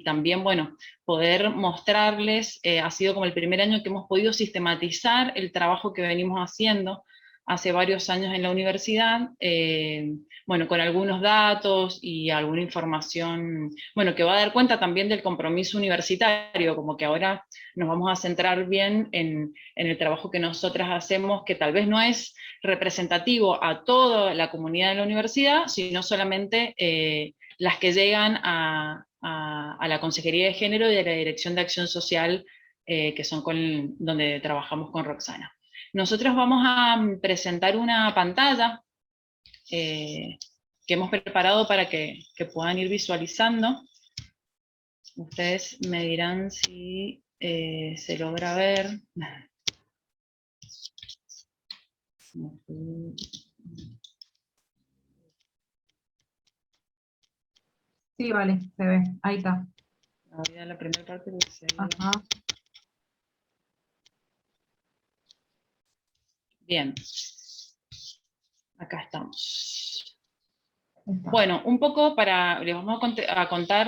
también, bueno, poder mostrarles, ha sido como el primer año que hemos podido sistematizar el trabajo que venimos haciendo hace varios años en la universidad, bueno, con algunos datos y alguna información, bueno, que va a dar cuenta también del compromiso universitario, como que ahora nos vamos a centrar bien en el trabajo que nosotras hacemos, que tal vez no es representativo a toda la comunidad de la universidad, sino solamente las que llegan a la Consejería de Género y a la Dirección de Acción Social, que son donde trabajamos con Roxana. Nosotros vamos a presentar una pantalla que hemos preparado para que puedan ir visualizando. Ustedes me dirán si se logra ver. Sí, vale, se ve, ahí está. Voy a dar la primera parte porque se ve. Ajá. Bien. Acá estamos. Está. Bueno, un poco les vamos a contar,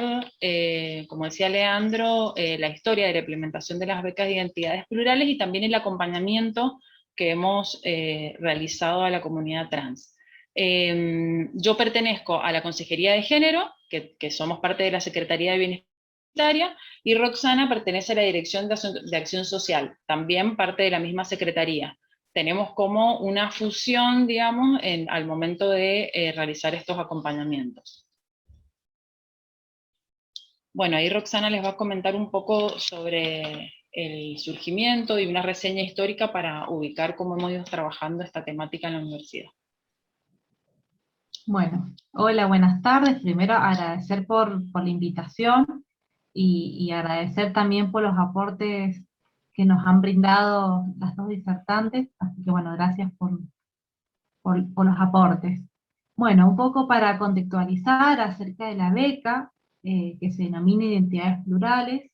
como decía Leandro, la historia de la implementación de las becas de identidades plurales y también el acompañamiento que hemos realizado a la comunidad trans. Yo pertenezco a la Consejería de Género, que somos parte de la Secretaría de Bienestar, y Roxana pertenece a la Dirección de Acción Social, también parte de la misma Secretaría. Tenemos como una fusión, digamos, al momento de realizar estos acompañamientos. Bueno, ahí Roxana les va a comentar un poco sobre el surgimiento y una reseña histórica para ubicar cómo hemos ido trabajando esta temática en la universidad. Bueno, hola, buenas tardes. Primero agradecer por la invitación y agradecer también por los aportes que nos han brindado las dos disertantes, así que bueno, gracias por los aportes. Bueno, un poco para contextualizar acerca de la beca, que se denomina Identidades Plurales,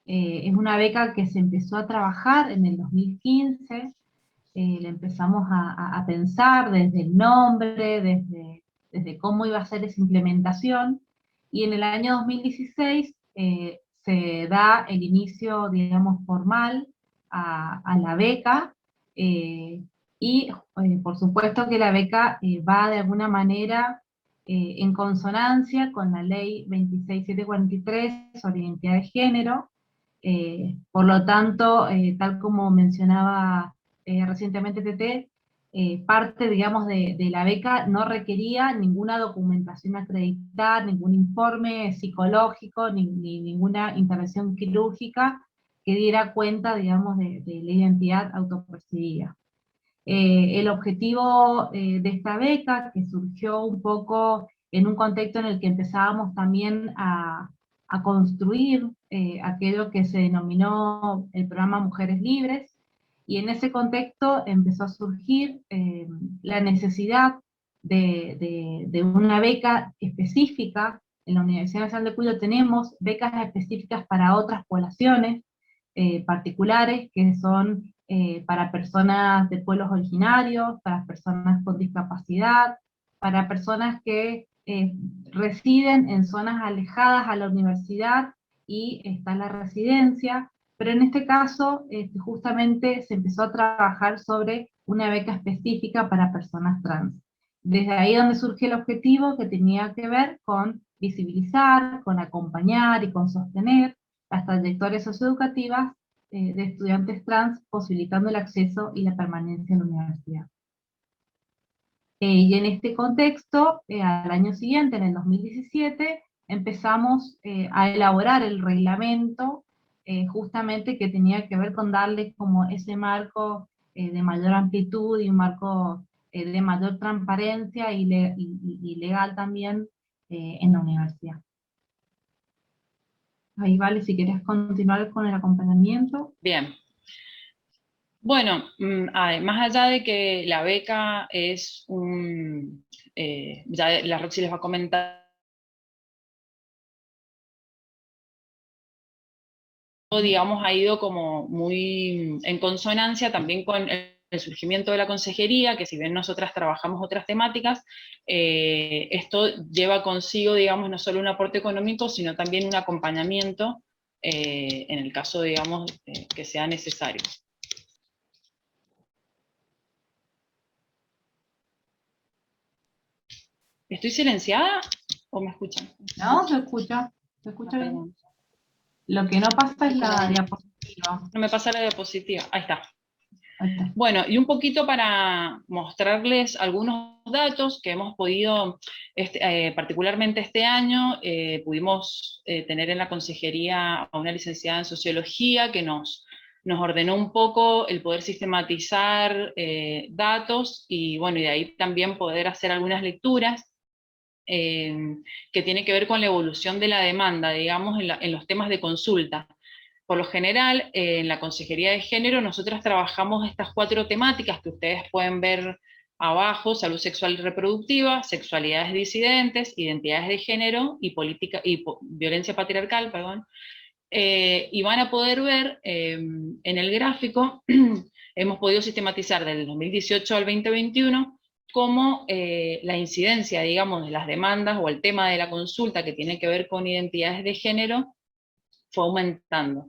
es una beca que se empezó a trabajar en el 2015, le empezamos a pensar desde el nombre, desde cómo iba a ser esa implementación, y en el año 2016 se da el inicio, digamos, formal a la beca, y por supuesto que la beca va de alguna manera en consonancia con la ley 26743 sobre identidad de género. Por lo tanto, tal como mencionaba recientemente Tete, parte, digamos, de la beca no requería ninguna documentación acreditada, ningún informe psicológico, ni ninguna intervención quirúrgica que diera cuenta, digamos, de la identidad autopercibida. El objetivo de esta beca, que surgió un poco en un contexto en el que empezábamos también a construir aquello que se denominó el programa Mujeres Libres, y en ese contexto empezó a surgir la necesidad de una beca específica en la Universidad Nacional de Cuyo tenemos becas específicas para otras poblaciones particulares, que son para personas de pueblos originarios, para personas con discapacidad, para personas que residen en zonas alejadas a la universidad y está la residencia, pero en este caso justamente se empezó a trabajar sobre una beca específica para personas trans. Desde ahí donde surge el objetivo que tenía que ver con visibilizar, con acompañar y con sostener las trayectorias socioeducativas de estudiantes trans, posibilitando el acceso y la permanencia en la universidad. Y en este contexto, al año siguiente, en el 2017, empezamos a elaborar el reglamento justamente que tenía que ver con darle como ese marco de mayor amplitud y un marco de mayor transparencia y legal también en la universidad. Ahí vale, si quieres continuar con el acompañamiento. Bien. Bueno, más allá de que la beca es un... ya la Roxy les va a comentar, digamos, ha ido como muy en consonancia también con el surgimiento de la consejería, que si bien nosotras trabajamos otras temáticas, esto lleva consigo, digamos, no solo un aporte económico, sino también un acompañamiento en el caso, digamos, que sea necesario. ¿Estoy silenciada o me escuchan? No, se escucha bien. Lo que no pasa es la diapositiva. No me pasa la diapositiva, ahí está. Ahí está. Bueno, y un poquito para mostrarles algunos datos que hemos podido, particularmente este año, pudimos tener en la consejería a una licenciada en Sociología que nos ordenó un poco el poder sistematizar datos, y bueno, y de ahí también poder hacer algunas lecturas que tiene que ver con la evolución de la demanda, digamos, en los temas de consulta. Por lo general, en la Consejería de Género, nosotras trabajamos estas 4 temáticas que ustedes pueden ver abajo: salud sexual y reproductiva, sexualidades disidentes, identidades de género y violencia patriarcal, perdón. Y van a poder ver en el gráfico, hemos podido sistematizar del 2018 al 2021, cómo la incidencia, digamos, de las demandas o el tema de la consulta que tiene que ver con identidades de género fue aumentando.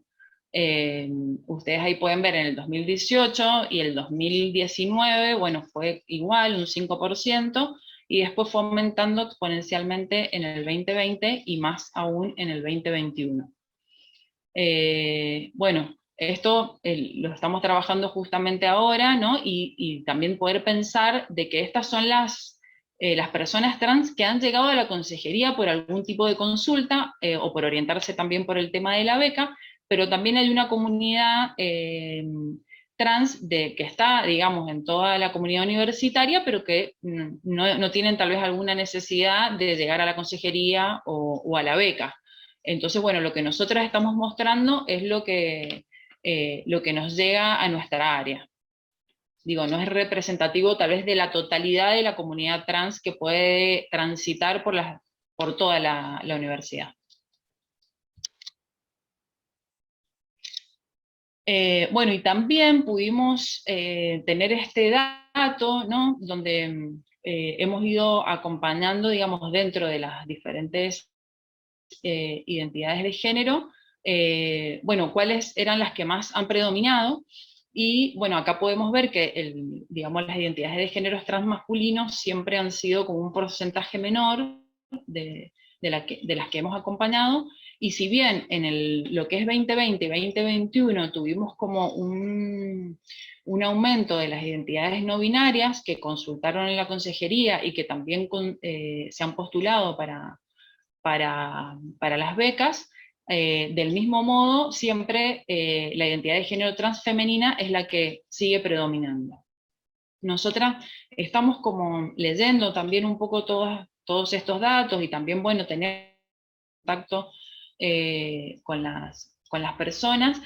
Ustedes ahí pueden ver en el 2018 y el 2019, bueno, fue igual, un 5%, y después fue aumentando exponencialmente en el 2020 y más aún en el 2021. Bueno, esto lo estamos trabajando justamente ahora, ¿no? Y también poder pensar de que estas son las personas trans que han llegado a la consejería por algún tipo de consulta o por orientarse también por el tema de la beca, pero también hay una comunidad trans que está, digamos, en toda la comunidad universitaria, pero que no tienen tal vez alguna necesidad de llegar a la consejería o a la beca. Entonces, bueno, lo que nosotras estamos mostrando es lo que nos llega a nuestra área. Digo, no es representativo tal vez de la totalidad de la comunidad trans que puede transitar por toda la universidad. Bueno, y también pudimos tener este dato, ¿no? Donde hemos ido acompañando, digamos, dentro de las diferentes identidades de género, bueno, cuáles eran las que más han predominado. Y bueno, acá podemos ver que digamos, las identidades de géneros transmasculinos siempre han sido como un porcentaje menor de las que hemos acompañado, y si bien en lo que es 2020 y 2021 tuvimos como un aumento de las identidades no binarias que consultaron en la consejería y que también se han postulado para las becas, del mismo modo, siempre la identidad de género transfemenina es la que sigue predominando. Nosotras estamos como leyendo también un poco todos estos datos, y también, bueno, tener contacto con las las personas.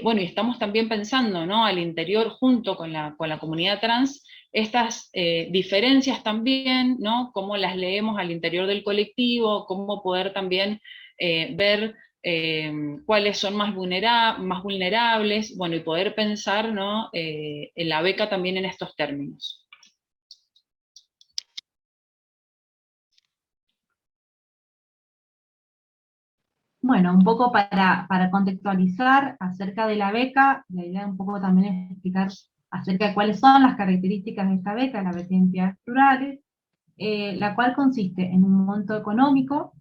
Bueno, y estamos también pensando, ¿no?, al interior, junto con la comunidad trans, estas diferencias también, ¿no?, cómo las leemos al interior del colectivo, cómo poder también ver cuáles son más vulnerables, bueno, y poder pensar, ¿no?, en la beca también en estos términos. Bueno, un poco para contextualizar acerca de la beca, la idea un poco también es explicar acerca de cuáles son las características de esta beca, la beca de entidades rurales, la cual consiste en un monto económico,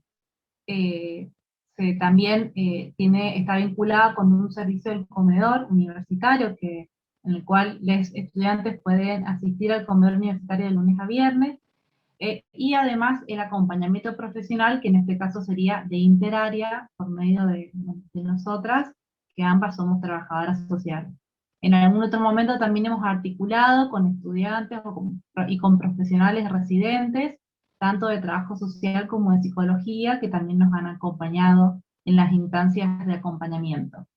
también está vinculada con un servicio del comedor universitario, en el cual los estudiantes pueden asistir al comedor universitario de lunes a viernes, y además el acompañamiento profesional, que en este caso sería de interárea, por medio de nosotras, que ambas somos trabajadoras sociales. En algún otro momento también hemos articulado con estudiantes y con profesionales residentes, tanto de trabajo social como de psicología, que también nos han acompañado en las instancias de acompañamiento.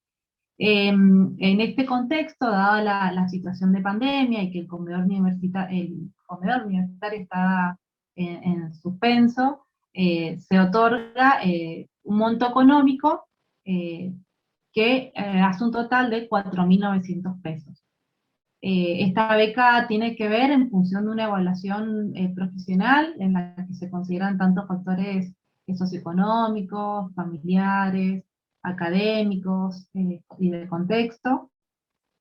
En este contexto, dada la situación de pandemia y que el comedor universitario está en suspenso, se otorga un monto económico que hace un total de 4.900 pesos. Esta beca tiene que ver en función de una evaluación profesional, en la que se consideran tanto factores socioeconómicos, familiares, académicos y de contexto.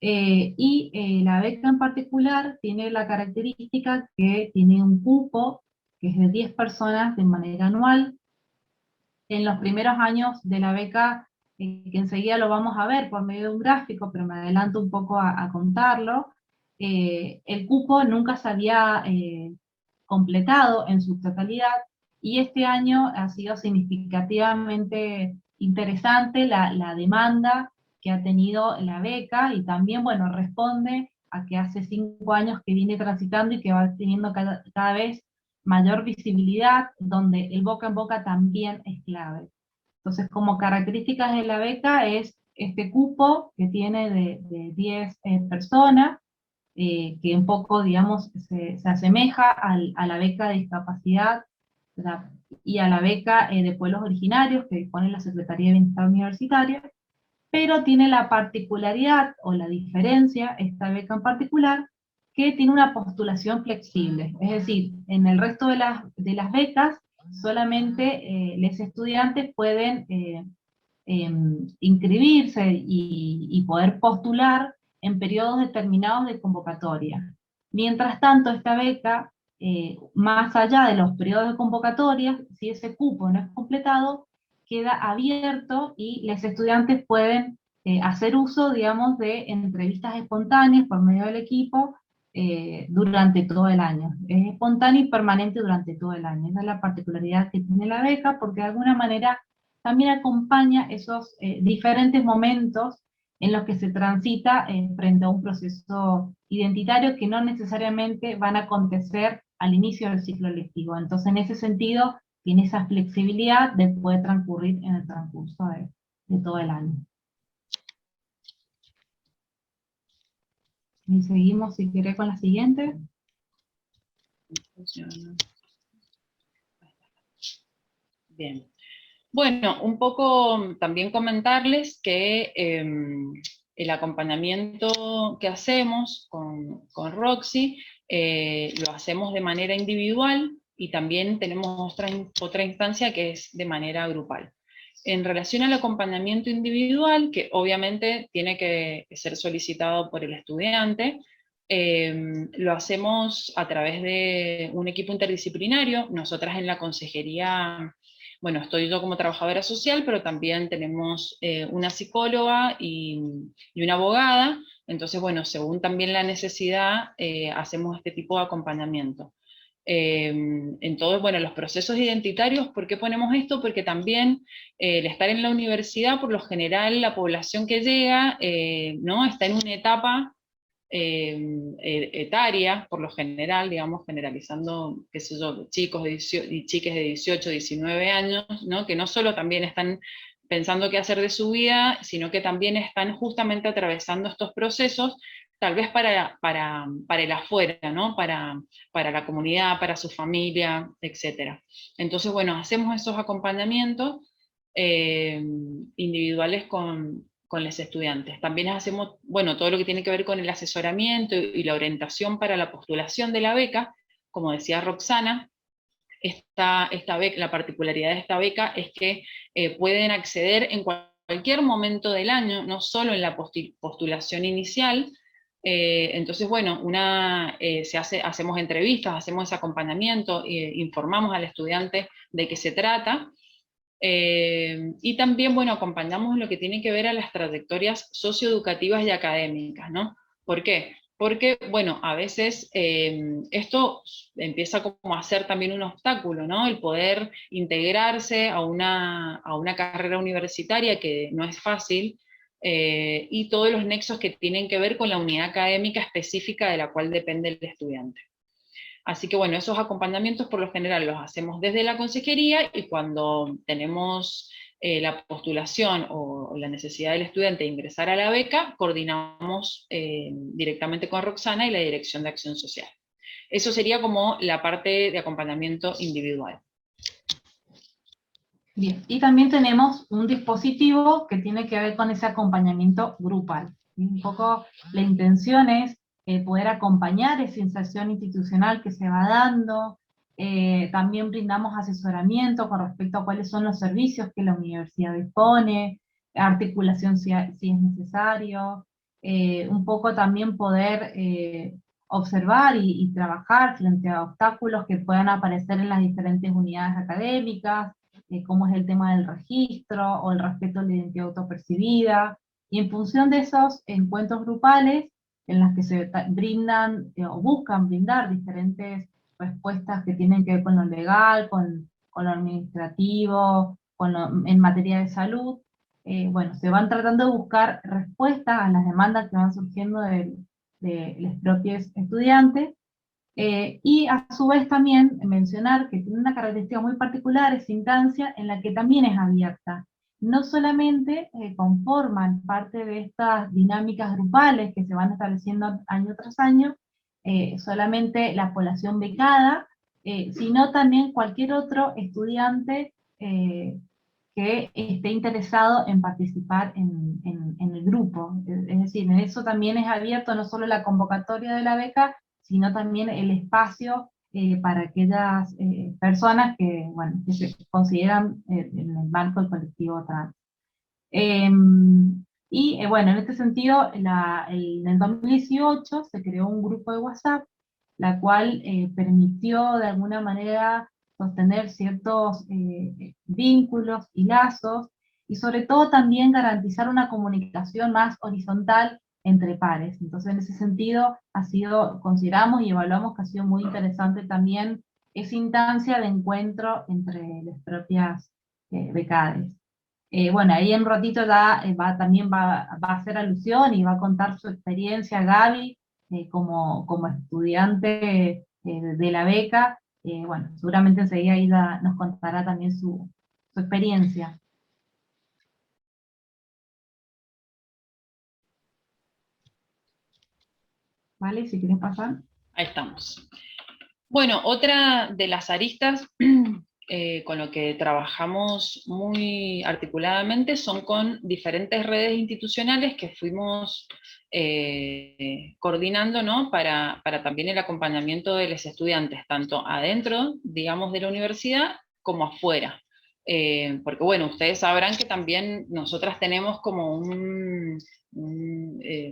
La beca en particular tiene la característica que tiene un cupo que es de 10 personas de manera anual. En los primeros años de la beca, que enseguida lo vamos a ver por medio de un gráfico, pero me adelanto un poco a contarlo, el cupo nunca se había completado en su totalidad, y este año ha sido significativamente interesante la demanda que ha tenido la beca, y también, bueno, responde a que hace 5 años que viene transitando y que va teniendo cada vez mayor visibilidad, donde el boca en boca también es clave. Entonces, como características de la beca es este cupo que tiene de 10 personas, que un poco, digamos, se asemeja a la beca de discapacidad y a la beca de pueblos originarios que dispone la Secretaría de Bienestar Universitaria, pero tiene la particularidad o la diferencia, esta beca en particular, que tiene una postulación flexible. Es decir, en el resto de las becas, solamente los estudiantes pueden inscribirse y poder postular en periodos determinados de convocatoria. Mientras tanto, esta beca, más allá de los periodos de convocatoria, si ese cupo no es completado, queda abierto y los estudiantes pueden hacer uso, digamos, de entrevistas espontáneas por medio del equipo durante todo el año. Es espontáneo y permanente durante todo el año. Esa es la particularidad que tiene la beca, porque de alguna manera también acompaña esos diferentes momentos en los que se transita frente a un proceso identitario que no necesariamente van a acontecer al inicio del ciclo lectivo. Entonces, en ese sentido, tiene esa flexibilidad de poder transcurrir en el transcurso de todo el año. Y seguimos, si querés, con la siguiente. Bien. Bueno, un poco también comentarles que el acompañamiento que hacemos con Roxy lo hacemos de manera individual, y también tenemos otra instancia que es de manera grupal. En relación al acompañamiento individual, que obviamente tiene que ser solicitado por el estudiante, lo hacemos a través de un equipo interdisciplinario. Nosotras en la consejería, bueno, estoy yo como trabajadora social, pero también tenemos una psicóloga y una abogada. Entonces, bueno, según también la necesidad, hacemos este tipo de acompañamiento. Entonces, bueno, los procesos identitarios, ¿por qué ponemos esto? Porque también el estar en la universidad, por lo general, la población que llega, ¿no?, está en una etapa etaria, por lo general, digamos, generalizando, qué sé yo, chicos y chiques de 18, 19 años, ¿no?, que no solo también están pensando qué hacer de su vida, sino que también están justamente atravesando estos procesos, tal vez para el afuera, ¿no? Para la comunidad, para su familia, etc. Entonces, bueno, hacemos esos acompañamientos individuales con los estudiantes. También hacemos, bueno, todo lo que tiene que ver con el asesoramiento y la orientación para la postulación de la beca, como decía Roxana. Esta beca, la particularidad de esta beca es que pueden acceder en cualquier momento del año, no solo en la postulación inicial. Entonces, bueno, hacemos entrevistas, hacemos ese acompañamiento, informamos al estudiante de qué se trata, y también, bueno, acompañamos lo que tiene que ver a las trayectorias socioeducativas y académicas, ¿no? ¿Por qué? Porque, bueno, a veces esto empieza como a ser también un obstáculo, ¿no? El poder integrarse a una carrera universitaria que no es fácil, y todos los nexos que tienen que ver con la unidad académica específica de la cual depende el estudiante. Así que bueno, esos acompañamientos por lo general los hacemos desde la consejería, y cuando tenemos la postulación o la necesidad del estudiante de ingresar a la beca, coordinamos directamente con Roxana y la Dirección de Acción Social. Eso sería como la parte de acompañamiento individual. Bien, y también tenemos un dispositivo que tiene que ver con ese acompañamiento grupal. Y un poco la intención es poder acompañar esa inserción institucional que se va dando. También brindamos asesoramiento con respecto a cuáles son los servicios que la universidad dispone, articulación si es necesario, un poco también poder observar y trabajar frente a obstáculos que puedan aparecer en las diferentes unidades académicas, cómo es el tema del registro o el respeto a la identidad autopercibida, y en función de esos encuentros grupales en las que se brindan o buscan brindar diferentes respuestas que tienen que ver con lo legal, con lo administrativo, en materia de salud, bueno, se van tratando de buscar respuestas a las demandas que van surgiendo de los propios estudiantes. Y a su vez también mencionar que tiene una característica muy particular esa instancia en la que también es abierta. No solamente conforman parte de estas dinámicas grupales que se van estableciendo año tras año, solamente la población becada, sino también cualquier otro estudiante que esté interesado en participar en el grupo. Es decir, en eso también es abierto no solo la convocatoria de la beca, sino también el espacio para aquellas personas que, bueno, que se consideran en el marco del colectivo trans. Bueno, en este sentido, en el 2018 se creó un grupo de WhatsApp, la cual permitió de alguna manera sostener ciertos vínculos y lazos, y sobre todo también garantizar una comunicación más horizontal entre pares. Entonces, en ese sentido, consideramos y evaluamos que ha sido muy interesante también esa instancia de encuentro entre las propias becades. Bueno, ahí en un ratito también va a hacer alusión y va a contar su experiencia Gaby como estudiante de la beca. Bueno, seguramente enseguida Ida nos contará también su experiencia. ¿Vale? Si quieren pasar. Ahí estamos. Bueno, otra de las aristas con lo que trabajamos muy articuladamente son con diferentes redes institucionales que fuimos coordinando, ¿no? para también el acompañamiento de los estudiantes, tanto adentro, digamos, de la universidad, como afuera. Porque bueno, ustedes sabrán que también nosotras tenemos como un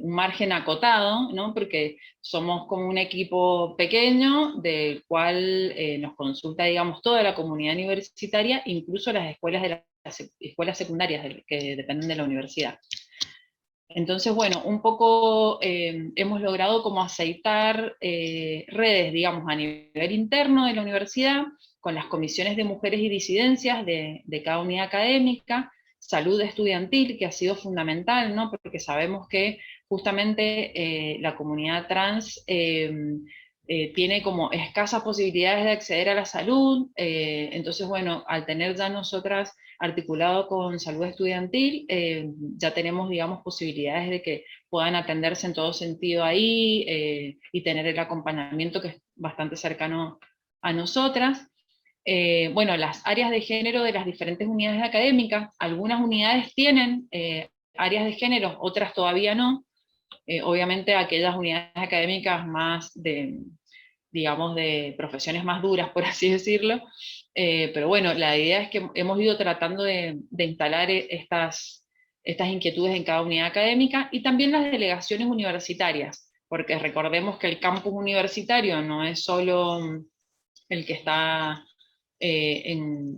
margen acotado, ¿no? Porque somos como un equipo pequeño del cual nos consulta, digamos, toda la comunidad universitaria, incluso las escuelas escuelas secundarias que dependen de la universidad. Entonces, bueno, un poco hemos logrado como aceitar redes, digamos, a nivel interno de la universidad, con las comisiones de mujeres y disidencias de cada unidad académica, salud estudiantil, que ha sido fundamental, ¿no? Porque sabemos que justamente la comunidad trans tiene como escasas posibilidades de acceder a la salud, entonces bueno, al tener ya nosotras articulado con salud estudiantil, ya tenemos, digamos, posibilidades de que puedan atenderse en todo sentido ahí, y tener el acompañamiento que es bastante cercano a nosotras. Bueno, las áreas de género de las diferentes unidades académicas, algunas unidades tienen áreas de género, otras todavía no. Obviamente aquellas unidades académicas más de, digamos, de profesiones más duras, por así decirlo, pero bueno, la idea es que hemos ido tratando de instalar estas inquietudes en cada unidad académica, y también las delegaciones universitarias, porque recordemos que el campus universitario no es solo el que está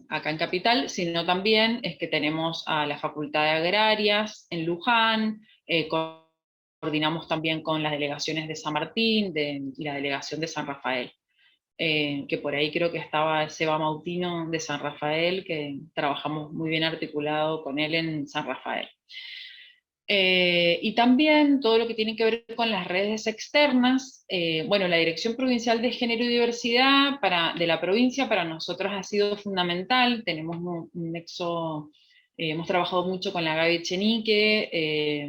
acá en Capital, sino también es que tenemos a la Facultad de Agrarias en Luján, coordinamos también con las delegaciones de San Martín y la delegación de San Rafael, que por ahí creo que estaba Seba Mautino de San Rafael, que trabajamos muy bien articulado con él en San Rafael. Y también todo lo que tiene que ver con las redes externas. Bueno, la Dirección Provincial de Género y Diversidad de la provincia para nosotros ha sido fundamental. Tenemos un nexo, hemos trabajado mucho con la Gaby Echenique,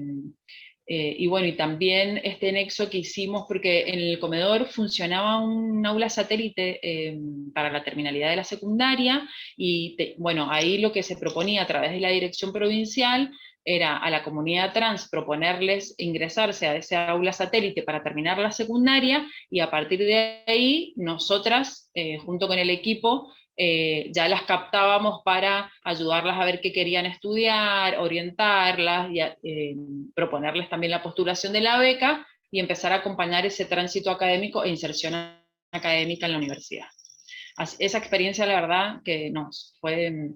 y bueno, y también este nexo que hicimos, porque en el comedor funcionaba un aula satélite para la terminalidad de la secundaria, y bueno, ahí lo que se proponía a través de la Dirección Provincial era a la comunidad trans proponerles ingresarse a ese aula satélite para terminar la secundaria, y a partir de ahí nosotras, junto con el equipo, ya las captábamos para ayudarlas a ver qué querían estudiar, orientarlas, y proponerles también la postulación de la beca, y empezar a acompañar ese tránsito académico e inserción académica en la universidad. Esa experiencia, la verdad, que nos fue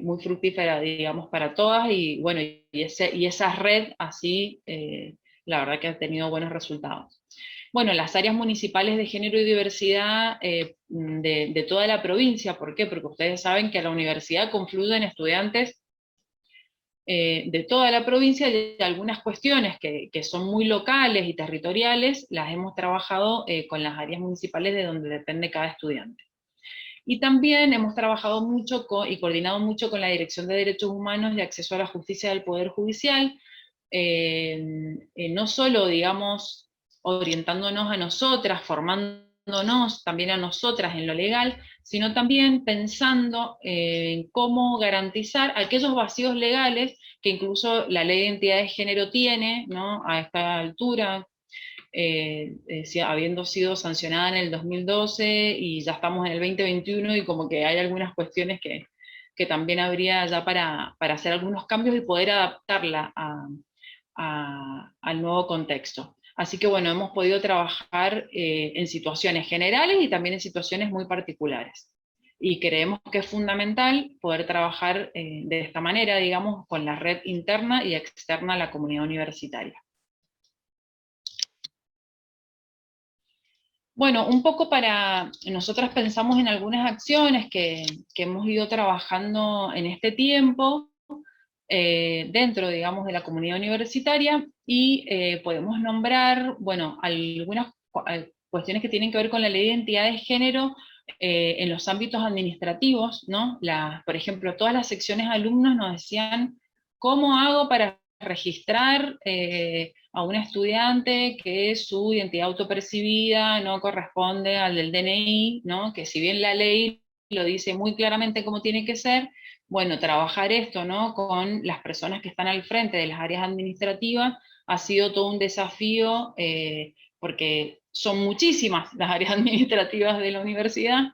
muy fructífera, digamos, para todas, y bueno, y esa red así, la verdad que ha tenido buenos resultados. Bueno, las áreas municipales de género y diversidad de toda la provincia, ¿por qué? Porque ustedes saben que a la universidad confluyen estudiantes de toda la provincia, y algunas cuestiones que son muy locales y territoriales las hemos trabajado con las áreas municipales de donde depende cada estudiante. Y también hemos trabajado mucho y coordinado mucho con la Dirección de Derechos Humanos y Acceso a la Justicia del Poder Judicial, no solo, digamos, orientándonos a nosotras, formándonos también a nosotras en lo legal, sino también pensando en cómo garantizar aquellos vacíos legales que incluso la Ley de Identidad de Género tiene, ¿no?, a esta altura, habiendo sido sancionada en el 2012 y ya estamos en el 2021, y como que hay algunas cuestiones que también habría ya para hacer algunos cambios y poder adaptarla al nuevo contexto. Así que bueno, hemos podido trabajar en situaciones generales y también en situaciones muy particulares. Y creemos que es fundamental poder trabajar de esta manera, digamos, con la red interna y externa a la comunidad universitaria. Bueno, un poco nosotras pensamos en algunas acciones que hemos ido trabajando en este tiempo, dentro, digamos, de la comunidad universitaria, y podemos nombrar, bueno, algunas cuestiones que tienen que ver con la Ley de Identidad de Género en los ámbitos administrativos, ¿no? Por ejemplo, todas las secciones de alumnos nos decían, ¿cómo hago para registrar a un estudiante que su identidad autopercibida no corresponde al del DNI, ¿no? Que si bien la ley lo dice muy claramente cómo tiene que ser, bueno, trabajar esto, ¿no?, con las personas que están al frente de las áreas administrativas ha sido todo un desafío, porque son muchísimas las áreas administrativas de la universidad.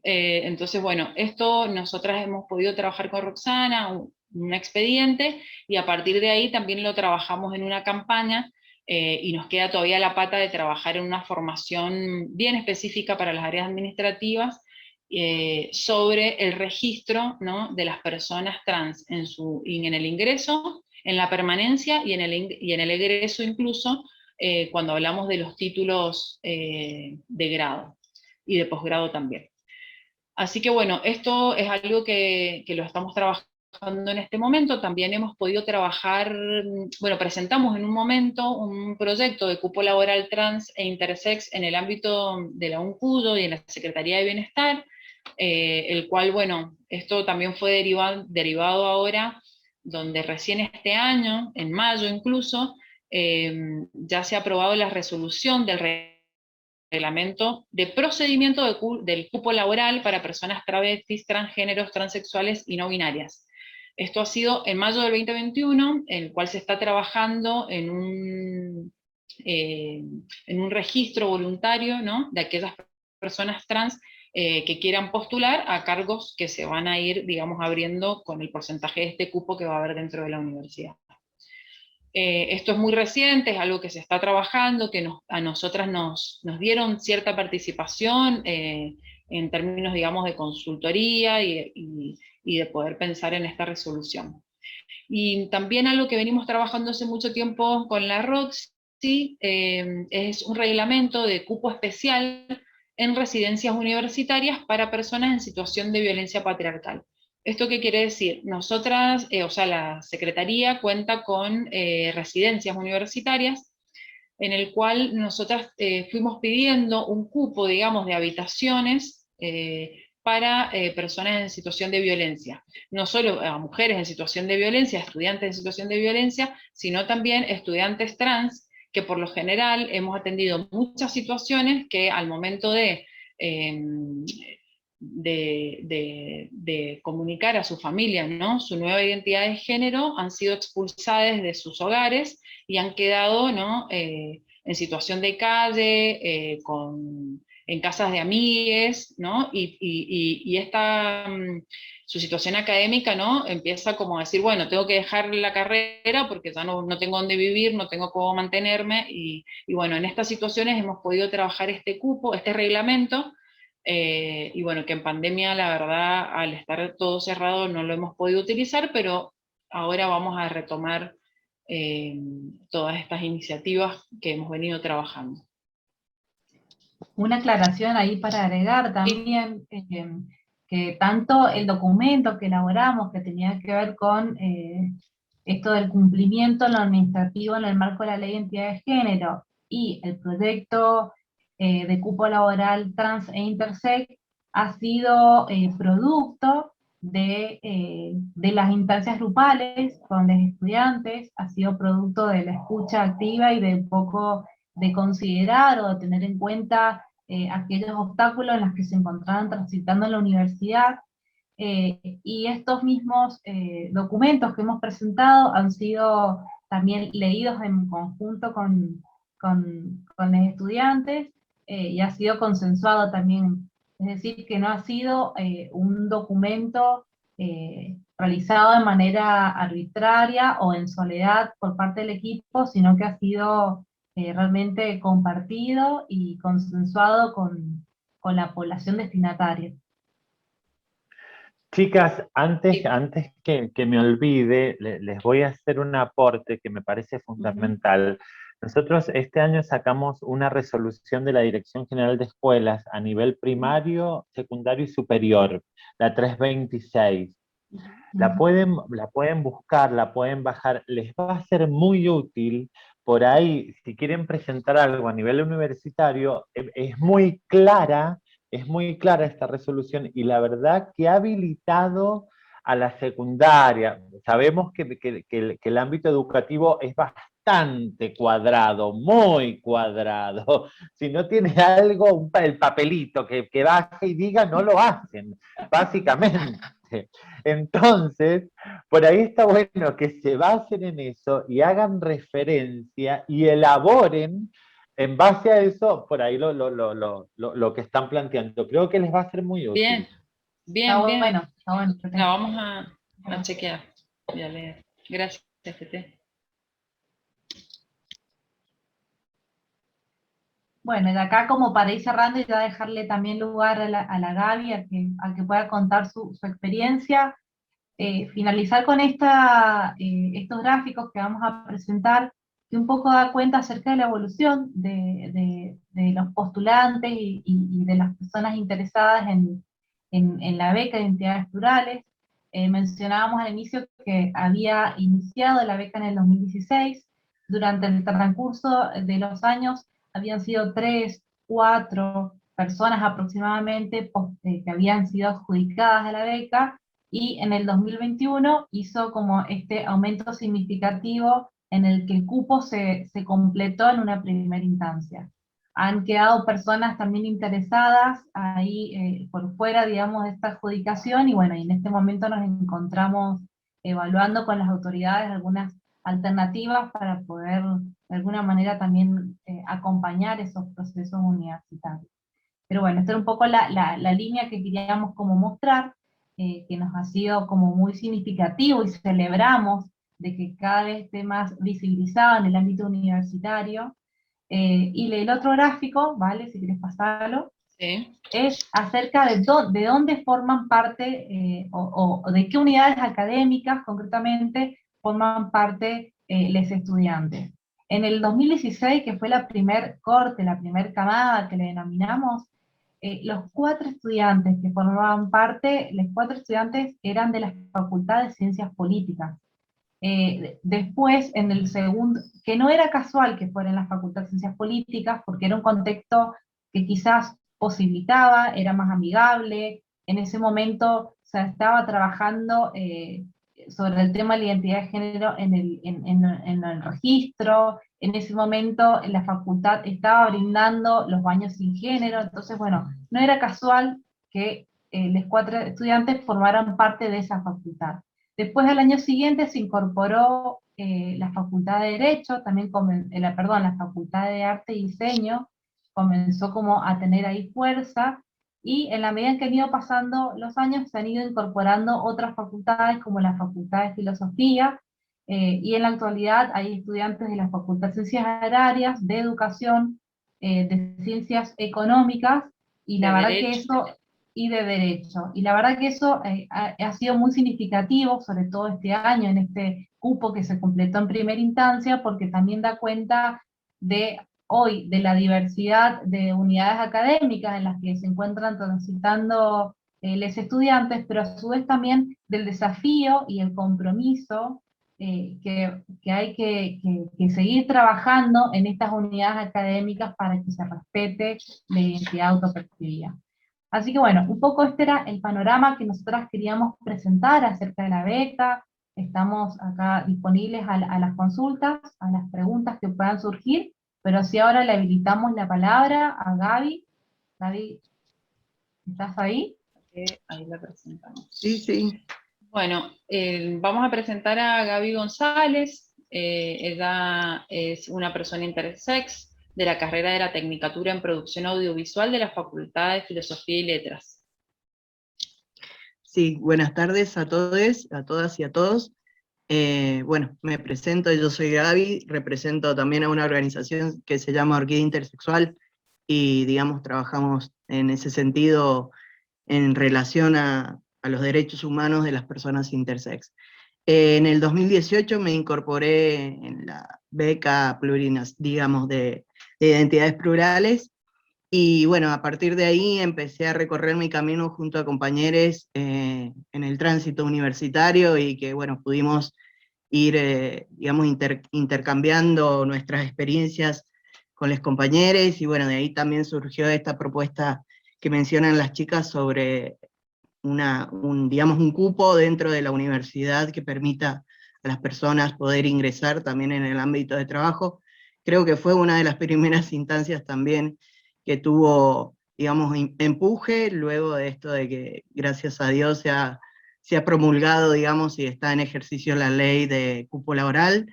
Entonces, bueno, esto nosotras hemos podido trabajar con Roxana, un expediente, y a partir de ahí también lo trabajamos en una campaña, y nos queda todavía la pata de trabajar en una formación bien específica para las áreas administrativas, sobre el registro, ¿no?, de las personas trans en el ingreso, en la permanencia y en el egreso incluso, cuando hablamos de los títulos de grado y de posgrado también. Así que bueno, esto es algo que lo estamos trabajando en este momento. También hemos podido trabajar, bueno, presentamos en un momento un proyecto de cupo laboral trans e intersex en el ámbito de la UNCUYO y en la Secretaría de Bienestar, el cual, bueno, esto también fue derivado ahora, donde recién este año, en mayo incluso, ya se ha aprobado la resolución del reglamento de procedimiento del cupo laboral para personas travestis, transgéneros, transexuales y no binarias. Esto ha sido en mayo del 2021, en el cual se está trabajando en un registro voluntario, ¿no?, de aquellas personas trans que quieran postular a cargos que se van a ir, digamos, abriendo con el porcentaje de este cupo que va a haber dentro de la universidad. Esto es muy reciente, es algo que se está trabajando, que a nosotras nos dieron cierta participación en términos, digamos, de consultoría y de poder pensar en esta resolución. Y también algo que venimos trabajando hace mucho tiempo con la ROXY es un reglamento de cupo especial en residencias universitarias para personas en situación de violencia patriarcal. ¿Esto qué quiere decir? Nosotras, o sea, la Secretaría cuenta con residencias universitarias, en el cual nosotras fuimos pidiendo un cupo, digamos, de habitaciones para personas en situación de violencia. No solo a mujeres en situación de violencia, estudiantes en situación de violencia, sino también estudiantes trans, que por lo general hemos atendido muchas situaciones que al momento de comunicar a su familia, ¿no?, su nueva identidad de género, han sido expulsadas de sus hogares y han quedado, ¿no?, en situación de calle, en casas de amigues, ¿no? Y esta, su situación académica, ¿no?, empieza como a decir, bueno, tengo que dejar la carrera porque ya no tengo dónde vivir, no tengo cómo mantenerme, y bueno, en estas situaciones hemos podido trabajar este cupo, este reglamento, y bueno, que en pandemia, la verdad, al estar todo cerrado no lo hemos podido utilizar, pero ahora vamos a retomar todas estas iniciativas que hemos venido trabajando. Una aclaración ahí para agregar también, que tanto el documento que elaboramos, que tenía que ver con esto del cumplimiento en lo administrativo en el marco de la Ley de Identidad de Género, y el proyecto de cupo laboral trans e intersex, ha sido producto de las instancias grupales con los estudiantes, ha sido producto de la escucha activa y de un poco de considerar o de tener en cuenta aquellos obstáculos en los que se encontraban transitando en la universidad, y estos mismos documentos que hemos presentado han sido también leídos en conjunto con los estudiantes, y ha sido consensuado también, es decir, que no ha sido un documento realizado de manera arbitraria o en soledad por parte del equipo, sino que ha sido realmente compartido y consensuado con la población destinataria. Chicas, antes que me olvide, les voy a hacer un aporte que me parece fundamental. Nosotros este año sacamos una resolución de la Dirección General de Escuelas a nivel primario, secundario y superior, la 326. La pueden buscar, la pueden bajar, les va a ser muy útil. Por ahí, si quieren presentar algo a nivel universitario, es muy clara esta resolución, y la verdad que ha habilitado a la secundaria. Sabemos que el ámbito educativo es bastante cuadrado, muy cuadrado. Si no tiene algo, el papelito que baje y diga, no lo hacen, básicamente. Entonces, por ahí está bueno que se basen en eso y hagan referencia y elaboren en base a eso, por ahí lo que están planteando. Creo que les va a ser muy útil. Bien. Está bueno. La vamos a chequear y a leer. Gracias, Tete. Bueno, de acá, como para ir cerrando y ya dejarle también lugar a la Gaby, a que pueda contar su experiencia, finalizar con estos gráficos que vamos a presentar, que un poco da cuenta acerca de la evolución de los postulantes y de las personas interesadas en la beca de identidades plurales. mencionábamos al inicio que había iniciado la beca en el 2016, durante el transcurso de los años habían sido 3, 4 personas aproximadamente que habían sido adjudicadas a la beca, y en el 2021 hizo como este aumento significativo en el que el cupo se completó en una primera instancia. Han quedado personas también interesadas ahí por fuera, digamos, de esta adjudicación, y bueno, y en este momento nos encontramos evaluando con las autoridades algunas alternativas para poder de alguna manera también acompañar esos procesos universitarios. Pero bueno, esta era un poco la línea que queríamos como mostrar, que nos ha sido como muy significativo, y celebramos de que cada vez esté más visibilizado en el ámbito universitario. Y el otro gráfico, ¿vale? Si quieres pasarlo, Sí. es acerca de dónde forman parte, o de qué unidades académicas concretamente forman parte los estudiantes. En el 2016, que fue la primer corte, la primer camada que le denominamos, los 4 estudiantes que formaban parte, los 4 estudiantes eran de la Facultad de Ciencias Políticas. Después, en el segundo, que no era casual que fuera en la Facultad de Ciencias Políticas, porque era un contexto que quizás posibilitaba, era más amigable, en ese momento se estaba trabajando sobre el tema de la identidad de género en el registro, en ese momento la facultad estaba brindando los baños sin género, entonces bueno, no era casual que los 4 estudiantes formaran parte de esa facultad. Después, al año siguiente, se incorporó la Facultad de Derecho, también la Facultad de Arte y Diseño, comenzó como a tener ahí fuerza, y en la medida en que han ido pasando los años, se han ido incorporando otras facultades, como la Facultad de Filosofía, y en la actualidad hay estudiantes de la Facultad de Ciencias Agrarias, de Educación, de Ciencias Económicas, y la verdad que eso... y de Derecho. Y la verdad que eso ha sido muy significativo, sobre todo este año, en este cupo que se completó en primera instancia, porque también da cuenta de hoy, de la diversidad de unidades académicas en las que se encuentran transitando los estudiantes, pero a su vez también del desafío y el compromiso que hay que seguir trabajando en estas unidades académicas para que se respete la identidad autopercibida. Así que bueno, un poco este era el panorama que nosotras queríamos presentar acerca de la beca. Estamos acá disponibles a las consultas, a las preguntas que puedan surgir, pero sí ahora le habilitamos la palabra a Gaby. Gaby, ¿estás ahí? Ahí la presentamos. Sí, sí. Bueno, vamos a presentar a Gaby González. Ella es una persona intersex de la carrera de la Tecnicatura en Producción Audiovisual de la Facultad de Filosofía y Letras. Sí, buenas tardes a todos, a todas y a todos. Bueno, me presento, yo soy Gaby, represento también a una organización que se llama Orquídea Intersexual, y digamos trabajamos en ese sentido en relación a los derechos humanos de las personas intersex. En el 2018 me incorporé en la beca digamos, de identidades plurales, y bueno, a partir de ahí empecé a recorrer mi camino junto a compañeros en el tránsito universitario, y que bueno, pudimos ir, digamos, intercambiando nuestras experiencias con los compañeros, y bueno, de ahí también surgió esta propuesta que mencionan las chicas sobre digamos, un cupo dentro de la universidad que permita a las personas poder ingresar también en el ámbito de trabajo. Creo que fue una de las primeras instancias también que tuvo, digamos, empuje, luego de esto de que, gracias a Dios, se ha promulgado, digamos, y está en ejercicio la ley de cupo laboral,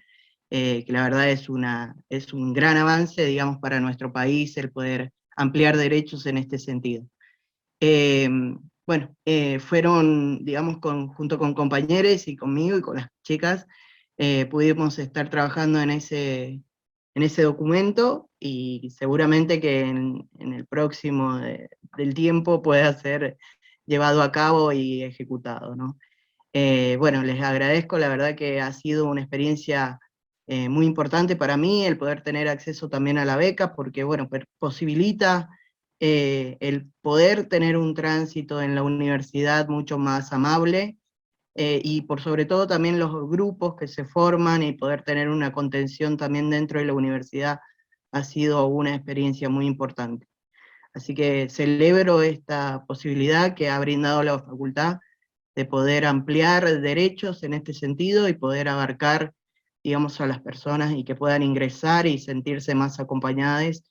que la verdad es un gran avance, digamos, para nuestro país, el poder ampliar derechos en este sentido. Bueno, fueron, digamos, junto con compañeros y conmigo y con las chicas, pudimos estar trabajando en ese documento, y seguramente que en el próximo del tiempo pueda ser llevado a cabo y ejecutado, ¿no? Bueno, les agradezco, la verdad que ha sido una experiencia muy importante para mí, el poder tener acceso también a la beca, porque bueno, posibilita el poder tener un tránsito en la universidad mucho más amable, y por sobre todo también los grupos que se forman y poder tener una contención también dentro de la universidad ha sido una experiencia muy importante. Así que celebro esta posibilidad que ha brindado la facultad de poder ampliar derechos en este sentido y poder abarcar, digamos, a las personas y que puedan ingresar y sentirse más acompañadas,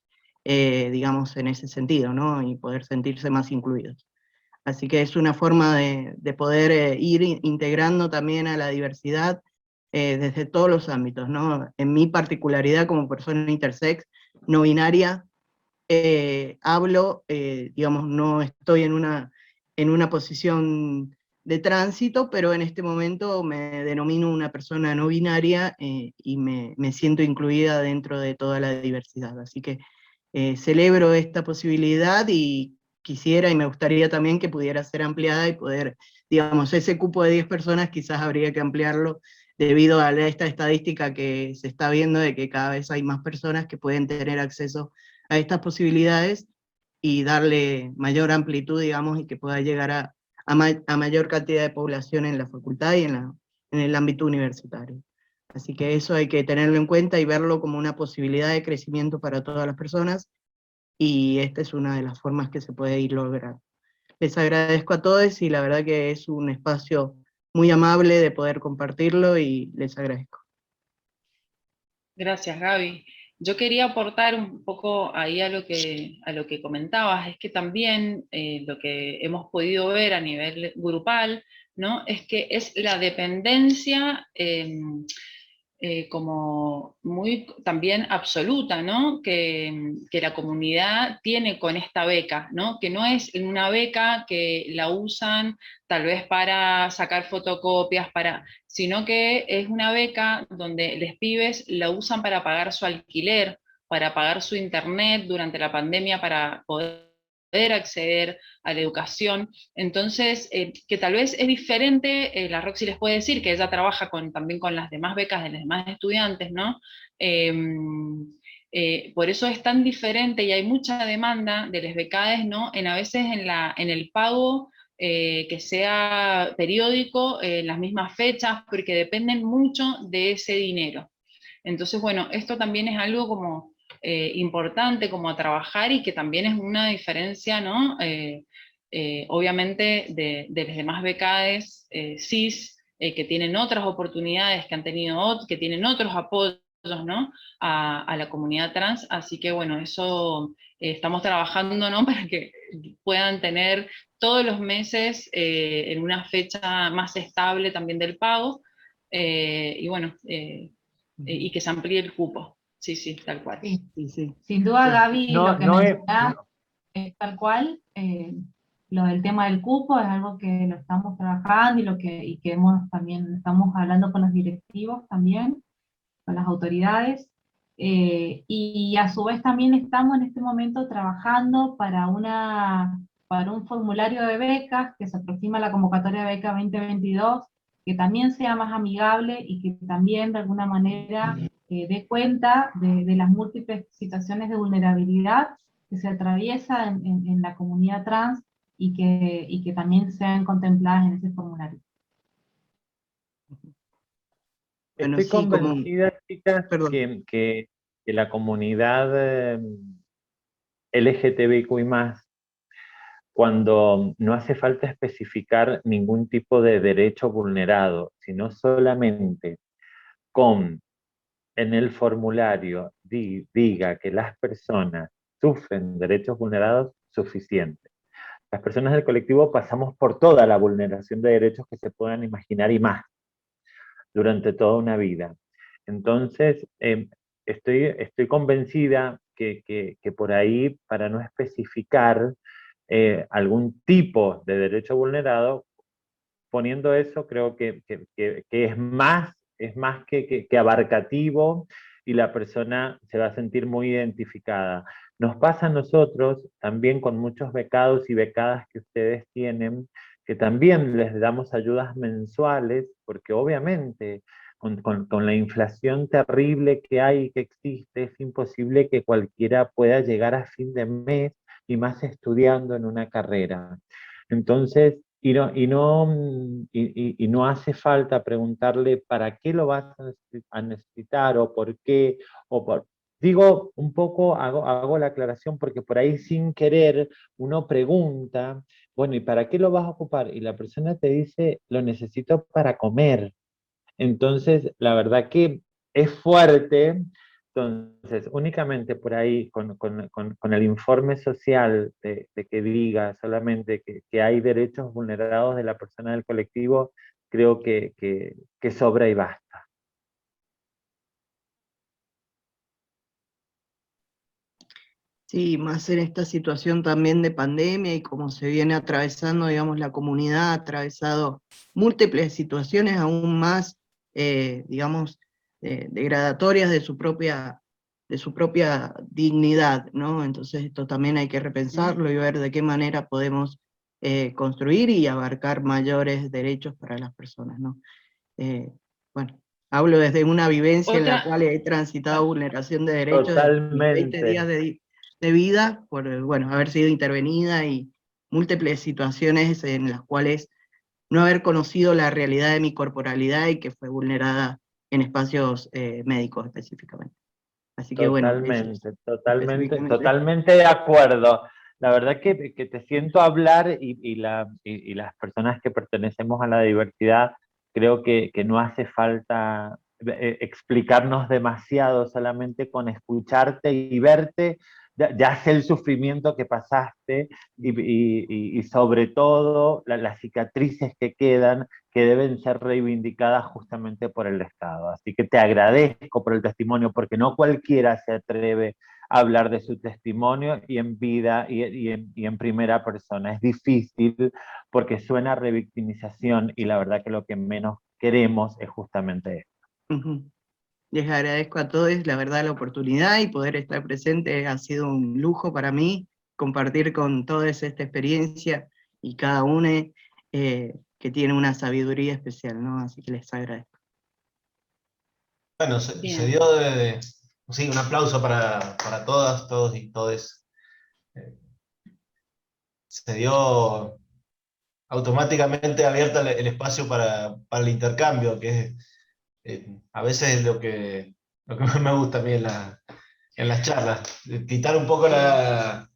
digamos, en ese sentido, ¿no? Y poder sentirse más incluidos. Así que es una forma de poder ir integrando también a la diversidad desde todos los ámbitos, ¿no? En mi particularidad como persona intersex, no binaria, hablo, digamos, no estoy en una posición de tránsito, pero en este momento me denomino una persona no binaria y me siento incluida dentro de toda la diversidad. Así que celebro esta posibilidad y quisiera y me gustaría también que pudiera ser ampliada y poder, digamos, ese cupo de 10 personas quizás habría que ampliarlo debido a esta estadística que se está viendo de que cada vez hay más personas que pueden tener acceso a estas posibilidades y darle mayor amplitud, digamos, y que pueda llegar a mayor cantidad de población en la facultad y en el ámbito universitario. Así que eso hay que tenerlo en cuenta y verlo como una posibilidad de crecimiento para todas las personas, y esta es una de las formas que se puede ir logrando. Les agradezco a todos y la verdad que es un espacio muy amable de poder compartirlo y les agradezco. Gracias, Gaby. Yo quería aportar un poco ahí a lo que comentabas, es que también lo que hemos podido ver a nivel grupal, ¿no? Es que es la dependencia como muy también absoluta, ¿no? Que la comunidad tiene con esta beca, ¿no? Que no es una beca que la usan tal vez para sacar fotocopias, sino que es una beca donde los pibes la usan para pagar su alquiler, para pagar su internet durante la pandemia, para poder acceder a la educación. Entonces, que tal vez es diferente, la Roxy les puede decir que ella trabaja también con las demás becas de los demás estudiantes, ¿no? Por eso es tan diferente y hay mucha demanda de las becades, ¿no? A veces en el pago que sea periódico, en las mismas fechas, porque dependen mucho de ese dinero. Entonces, bueno, esto también es algo como importante como a trabajar y que también es una diferencia, ¿no? Obviamente de las demás becades cis, que tienen otras oportunidades, que han tenido, que tienen otros apoyos, ¿no? A la comunidad trans, así que bueno, eso estamos trabajando, ¿no? Para que puedan tener todos los meses en una fecha más estable también del pago, y bueno, y que se amplíe el cupo. Sí, sí, tal cual. Sí. Sí, sí. Sin duda, Gaby, No, lo que no mencionás es tal cual. Lo del tema del cupo es algo que lo estamos trabajando y que también estamos hablando con los directivos también, con las autoridades. Y a su vez también estamos en este momento trabajando para un formulario de becas que se aproxima a la convocatoria de beca 2022, que también sea más amigable y que también de alguna manera dé cuenta de las múltiples situaciones de vulnerabilidad que se atraviesa en la comunidad trans y que también sean contempladas en ese formulario. Bueno, Estoy sí, convencida, chicas, perdón. que la comunidad LGTBIQI+, cuando no hace falta especificar ningún tipo de derecho vulnerado, sino solamente con en el formulario diga que las personas sufren derechos vulnerados, suficiente. Las personas del colectivo pasamos por toda la vulneración de derechos que se puedan imaginar y más durante toda una vida. Entonces, estoy convencida que por ahí, para no especificar algún tipo de derecho vulnerado, poniendo eso, creo que es más que abarcativo y la persona se va a sentir muy identificada. Nos pasa a nosotros también con muchos becados y becadas que ustedes tienen, que también les damos ayudas mensuales, porque obviamente con la inflación terrible que hay y que existe, es imposible que cualquiera pueda llegar a fin de mes, y más estudiando en una carrera. Entonces, y no hace falta preguntarle para qué lo vas a necesitar o por qué, digo un poco, hago la aclaración porque por ahí sin querer uno pregunta, bueno, ¿y para qué lo vas a ocupar? Y la persona te dice, lo necesito para comer. Entonces, la verdad que es fuerte. Entonces, únicamente por ahí, con el informe social de que diga solamente que hay derechos vulnerados de la persona del colectivo, creo que sobra y basta. Sí, más en esta situación también de pandemia y como se viene atravesando, digamos, la comunidad ha atravesado múltiples situaciones aún más, digamos, degradatorias de su propia dignidad, ¿no? Entonces esto también hay que repensarlo y ver de qué manera podemos construir y abarcar mayores derechos para las personas, ¿no? Bueno, hablo desde una vivencia en la cual he transitado vulneración de derechos de mis 20 días de vida, por bueno, haber sido intervenida y múltiples situaciones en las cuales no haber conocido la realidad de mi corporalidad y que fue vulnerada en espacios médicos específicamente. Así que bueno, totalmente de acuerdo. La verdad que te siento hablar y las personas que pertenecemos a la diversidad, creo que no hace falta explicarnos demasiado, solamente con escucharte y verte, ya sé el sufrimiento que pasaste y sobre todo las cicatrices que quedan, que deben ser reivindicadas justamente por el Estado. Así que te agradezco por el testimonio, porque no cualquiera se atreve a hablar de su testimonio y en vida y en primera persona. Es difícil porque suena a revictimización y la verdad que lo que menos queremos es justamente esto. Les agradezco a todos, la verdad, la oportunidad y poder estar presente ha sido un lujo para mí, compartir con todos esta experiencia y cada uno que tiene una sabiduría especial, ¿no? Así que les agradezco. Bueno, se dio sí, un aplauso para todas, todos y todes. Se dio automáticamente abierto el espacio para el intercambio, que es a veces lo que más me gusta a mí en las charlas, quitar un poco la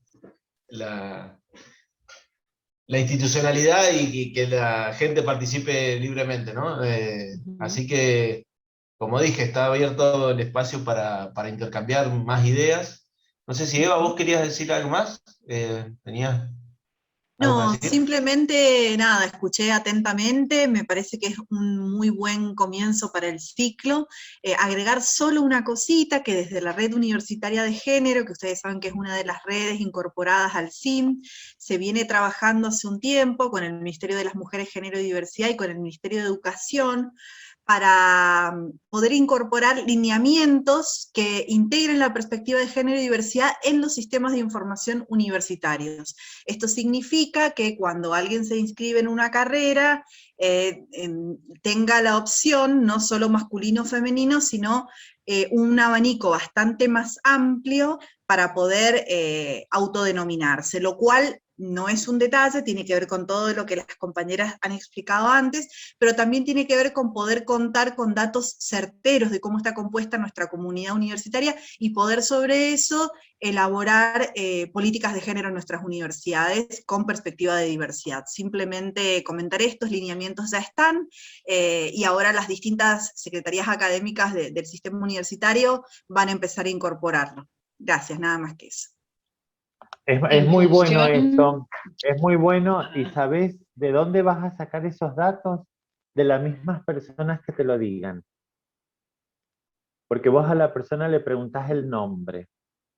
institucionalidad y que la gente participe libremente, ¿no? Así que, como dije, está abierto el espacio para intercambiar más ideas. No sé si Eva, vos querías decir algo más. ¿Tenías algo para No, decir? simplemente nada, escuché atentamente, me parece que es un muy buen comienzo para el ciclo. Agregar solo una cosita, que desde la Red Universitaria de Género, que ustedes saben que es una de las redes incorporadas al CIN, se viene trabajando hace un tiempo con el Ministerio de las Mujeres, Género y Diversidad y con el Ministerio de Educación, para poder incorporar lineamientos que integren la perspectiva de género y diversidad en los sistemas de información universitarios. Esto significa que cuando alguien se inscribe en una carrera, tenga la opción, no solo masculino o femenino, sino un abanico bastante más amplio para poder autodenominarse, lo cual no es un detalle, tiene que ver con todo lo que las compañeras han explicado antes, pero también tiene que ver con poder contar con datos certeros de cómo está compuesta nuestra comunidad universitaria y poder sobre eso elaborar políticas de género en nuestras universidades con perspectiva de diversidad. Simplemente comentar estos lineamientos ya están, y ahora las distintas secretarías académicas del sistema universitario van a empezar a incorporarlo. Gracias, nada más que eso. Es muy bueno eso, es muy bueno. ¿Y sabes de dónde vas a sacar esos datos? De las mismas personas que te lo digan. Porque vos a la persona le preguntás el nombre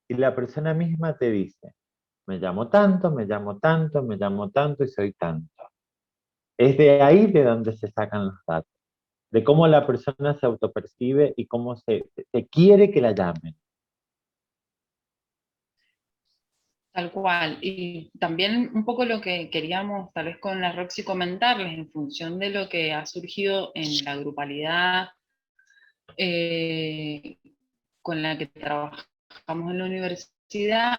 y la persona misma te dice, me llamo tanto, me llamo tanto, me llamo tanto y soy tanto. Es de ahí de donde se sacan los datos, de cómo la persona se autopercibe y cómo se quiere que la llamen. Tal cual. Y también un poco lo que queríamos tal vez con la Roxy comentarles en función de lo que ha surgido en la grupalidad con la que trabajamos en la universidad,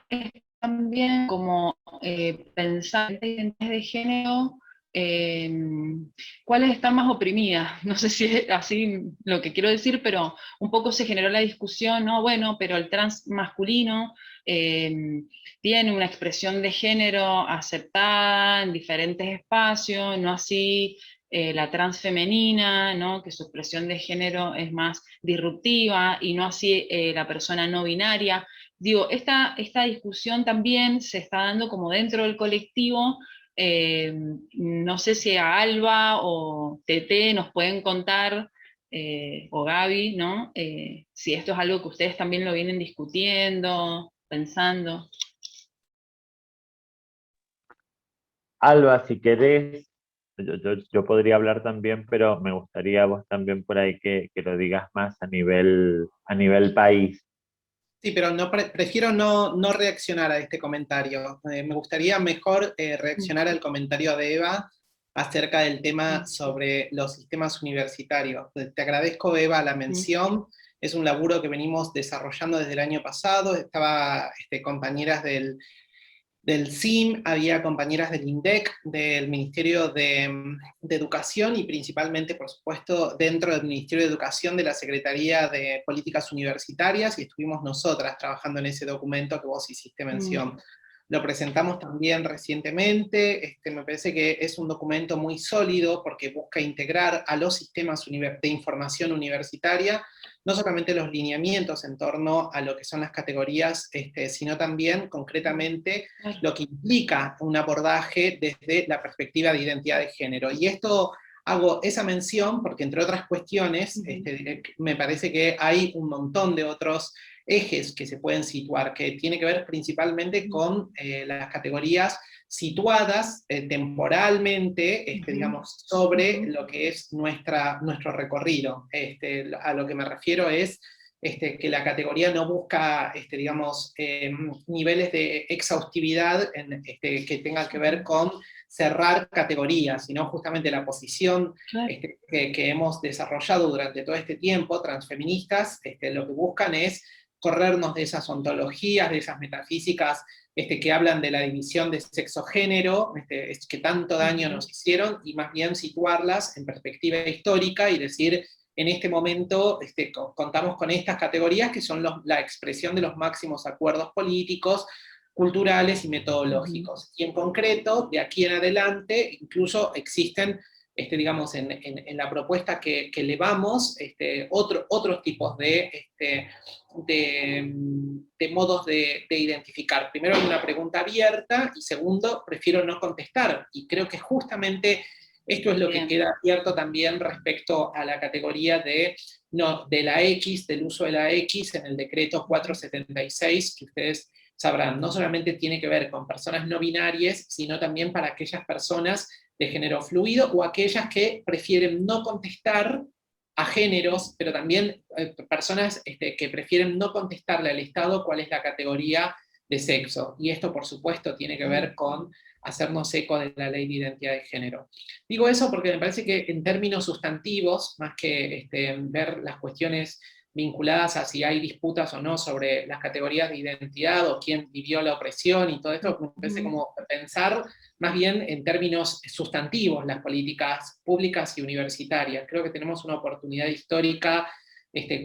es también como pensar en identidades de género cuáles están más oprimidas. No sé si es así lo que quiero decir, pero un poco se generó la discusión, ¿no? Bueno, pero el trans masculino tiene una expresión de género aceptada en diferentes espacios, no así la trans femenina, ¿no? Que su expresión de género es más disruptiva, y no así la persona no binaria. Digo, esta discusión también se está dando como dentro del colectivo. No sé si a Alba o Tete nos pueden contar, o Gaby, ¿no? Si esto es algo que ustedes también lo vienen discutiendo, pensando. Alba, si querés, yo podría hablar también, pero me gustaría vos también por ahí que lo digas más a nivel país. Sí, pero prefiero no reaccionar a este comentario. Me gustaría mejor reaccionar al comentario de Eva acerca del tema sobre los sistemas universitarios. Te agradezco, Eva, la mención. Es un laburo que venimos desarrollando desde el año pasado. Estaba compañeras del CIM, había compañeras del INDEC, del Ministerio de Educación, y principalmente, por supuesto, dentro del Ministerio de Educación, de la Secretaría de Políticas Universitarias, y estuvimos nosotras trabajando en ese documento que vos hiciste mención. Lo presentamos también recientemente. Me parece que es un documento muy sólido porque busca integrar a los sistemas de información universitaria no solamente los lineamientos en torno a lo que son las categorías, sino también concretamente lo que implica un abordaje desde la perspectiva de identidad de género. Y esto hago esa mención porque, entre otras cuestiones, me parece que hay un montón de otros ejes que se pueden situar, que tiene que ver principalmente con las categorías situadas temporalmente, digamos, sobre lo que es nuestro recorrido. A lo que me refiero es que la categoría no busca, digamos, niveles de exhaustividad que tengan que ver con cerrar categorías, sino justamente la posición que hemos desarrollado durante todo este tiempo, transfeministas, lo que buscan es corrernos de esas ontologías, de esas metafísicas que hablan de la división de sexo-género, que tanto daño nos hicieron, y más bien situarlas en perspectiva histórica y decir, en este momento contamos con estas categorías que son la expresión de los máximos acuerdos políticos, culturales y metodológicos. Y en concreto, de aquí en adelante, incluso existen, digamos, en la propuesta que elevamos, otros tipos de modos de identificar. Primero, hay una pregunta abierta, y segundo, prefiero no contestar. Y creo que justamente esto es lo que queda abierto también respecto a la categoría de la X, del uso de la X en el decreto 476, que ustedes sabrán, no solamente tiene que ver con personas no binarias, sino también para aquellas personas de género fluido o aquellas que prefieren no contestar a géneros, pero también personas que prefieren no contestarle al Estado cuál es la categoría de sexo. Y esto, por supuesto, tiene que ver con hacernos eco de la ley de identidad de género. Digo eso porque me parece que en términos sustantivos, más que ver las cuestiones vinculadas a si hay disputas o no sobre las categorías de identidad o quién vivió la opresión y todo esto, me parece como pensar más bien en términos sustantivos las políticas públicas y universitarias. Creo que tenemos una oportunidad histórica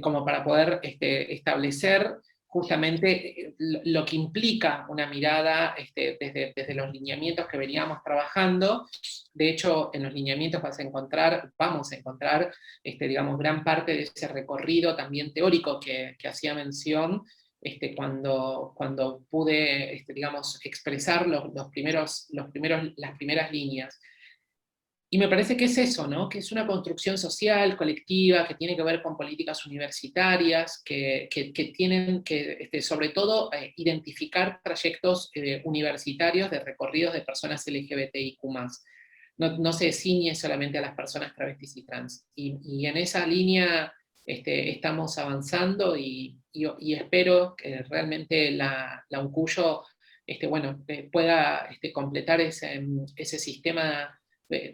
como para poder establecer justamente lo que implica una mirada desde los lineamientos que veníamos trabajando. De hecho, en los lineamientos vamos a encontrar digamos, gran parte de ese recorrido también teórico que hacía mención cuando pude digamos, expresar las primeras líneas. Y me parece que es eso, ¿no? Que es una construcción social, colectiva, que tiene que ver con políticas universitarias, que tienen que, sobre todo, identificar trayectos universitarios de recorridos de personas LGBTIQ+. No se ciñe solamente a las personas travestis y trans. Y en esa línea estamos avanzando, y espero que realmente la UNCUYO pueda completar ese sistema.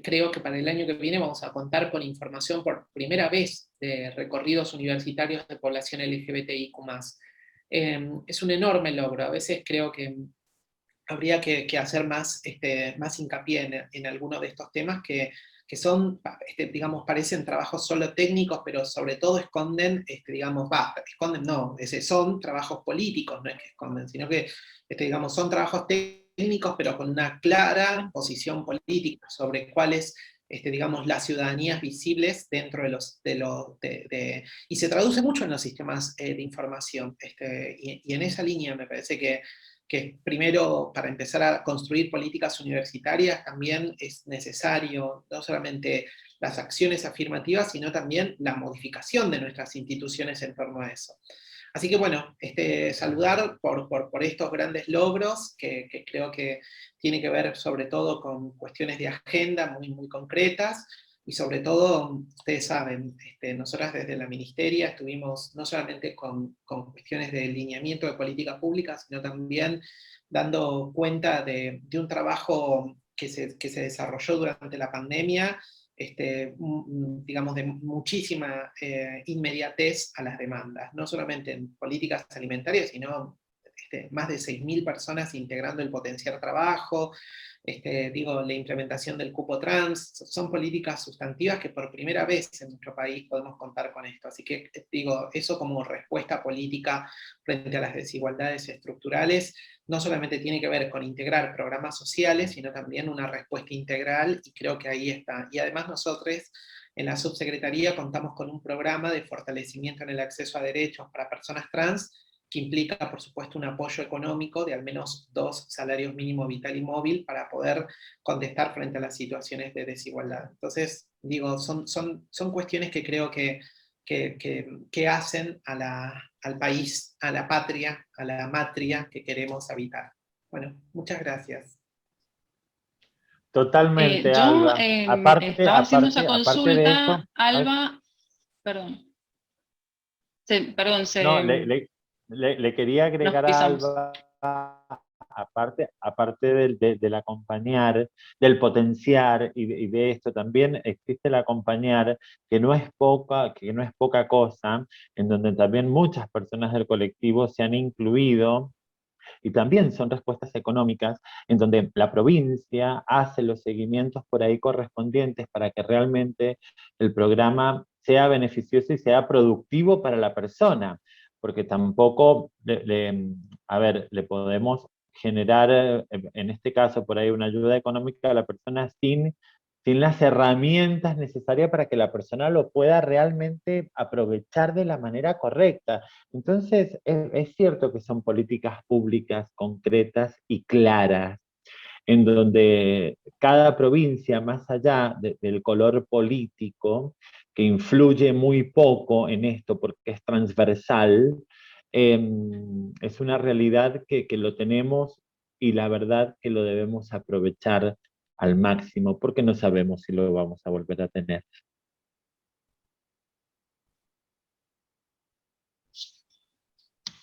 Creo que para el año que viene vamos a contar con información por primera vez de recorridos universitarios de población LGBTIQ+. Es un enorme logro. A veces creo que habría que hacer más, más hincapié en algunos de estos temas que son, digamos, parecen trabajos solo técnicos, pero sobre todo esconden, digamos, esconden no, son trabajos políticos, no es que esconden, sino que, digamos, son trabajos técnicos, pero con una clara posición política sobre cuáles, digamos, las ciudadanías visibles dentro y se traduce mucho en los sistemas de información, y en esa línea me parece que primero, para empezar a construir políticas universitarias, también es necesario no solamente las acciones afirmativas, sino también la modificación de nuestras instituciones en torno a eso. Así que bueno, saludar por estos grandes logros, que creo que tiene que ver sobre todo con cuestiones de agenda muy, muy concretas, y sobre todo, ustedes saben, nosotras desde la ministeria estuvimos no solamente con cuestiones de lineamiento de política pública, sino también dando cuenta de un trabajo que se desarrolló durante la pandemia, digamos, de muchísima inmediatez a las demandas, no solamente en políticas alimentarias, sino más de 6.000 personas integrando el potenciar trabajo, la implementación del cupo trans, son políticas sustantivas que por primera vez en nuestro país podemos contar con esto. Así que eso como respuesta política frente a las desigualdades estructurales, no solamente tiene que ver con integrar programas sociales, sino también una respuesta integral, y creo que ahí está. Y además nosotros en la subsecretaría contamos con un programa de fortalecimiento en el acceso a derechos para personas trans, que implica, por supuesto, un apoyo económico de al menos 2 salarios mínimo vital y móvil para poder contestar frente a las situaciones de desigualdad. Entonces, son cuestiones que creo que hacen al país, a la patria, a la matria que queremos habitar. Bueno, muchas gracias. Totalmente, Yo Alba. estaba haciendo esa Aparte de consulta, eso, Alba, perdón. Perdón, no, le quería nos agregar a pisamos. Alba, aparte del acompañar, del potenciar y de esto, también existe el acompañar, que no es poca cosa, en donde también muchas personas del colectivo se han incluido, y también son respuestas económicas, en donde la provincia hace los seguimientos por ahí correspondientes para que realmente el programa sea beneficioso y sea productivo para la persona, porque tampoco le podemos generar, en este caso por ahí, una ayuda económica a la persona sin las herramientas necesarias para que la persona lo pueda realmente aprovechar de la manera correcta. Entonces, es cierto que son políticas públicas concretas y claras, en donde cada provincia, más allá del color político, que influye muy poco en esto porque es transversal, es una realidad que lo tenemos, y la verdad que lo debemos aprovechar al máximo, porque no sabemos si lo vamos a volver a tener.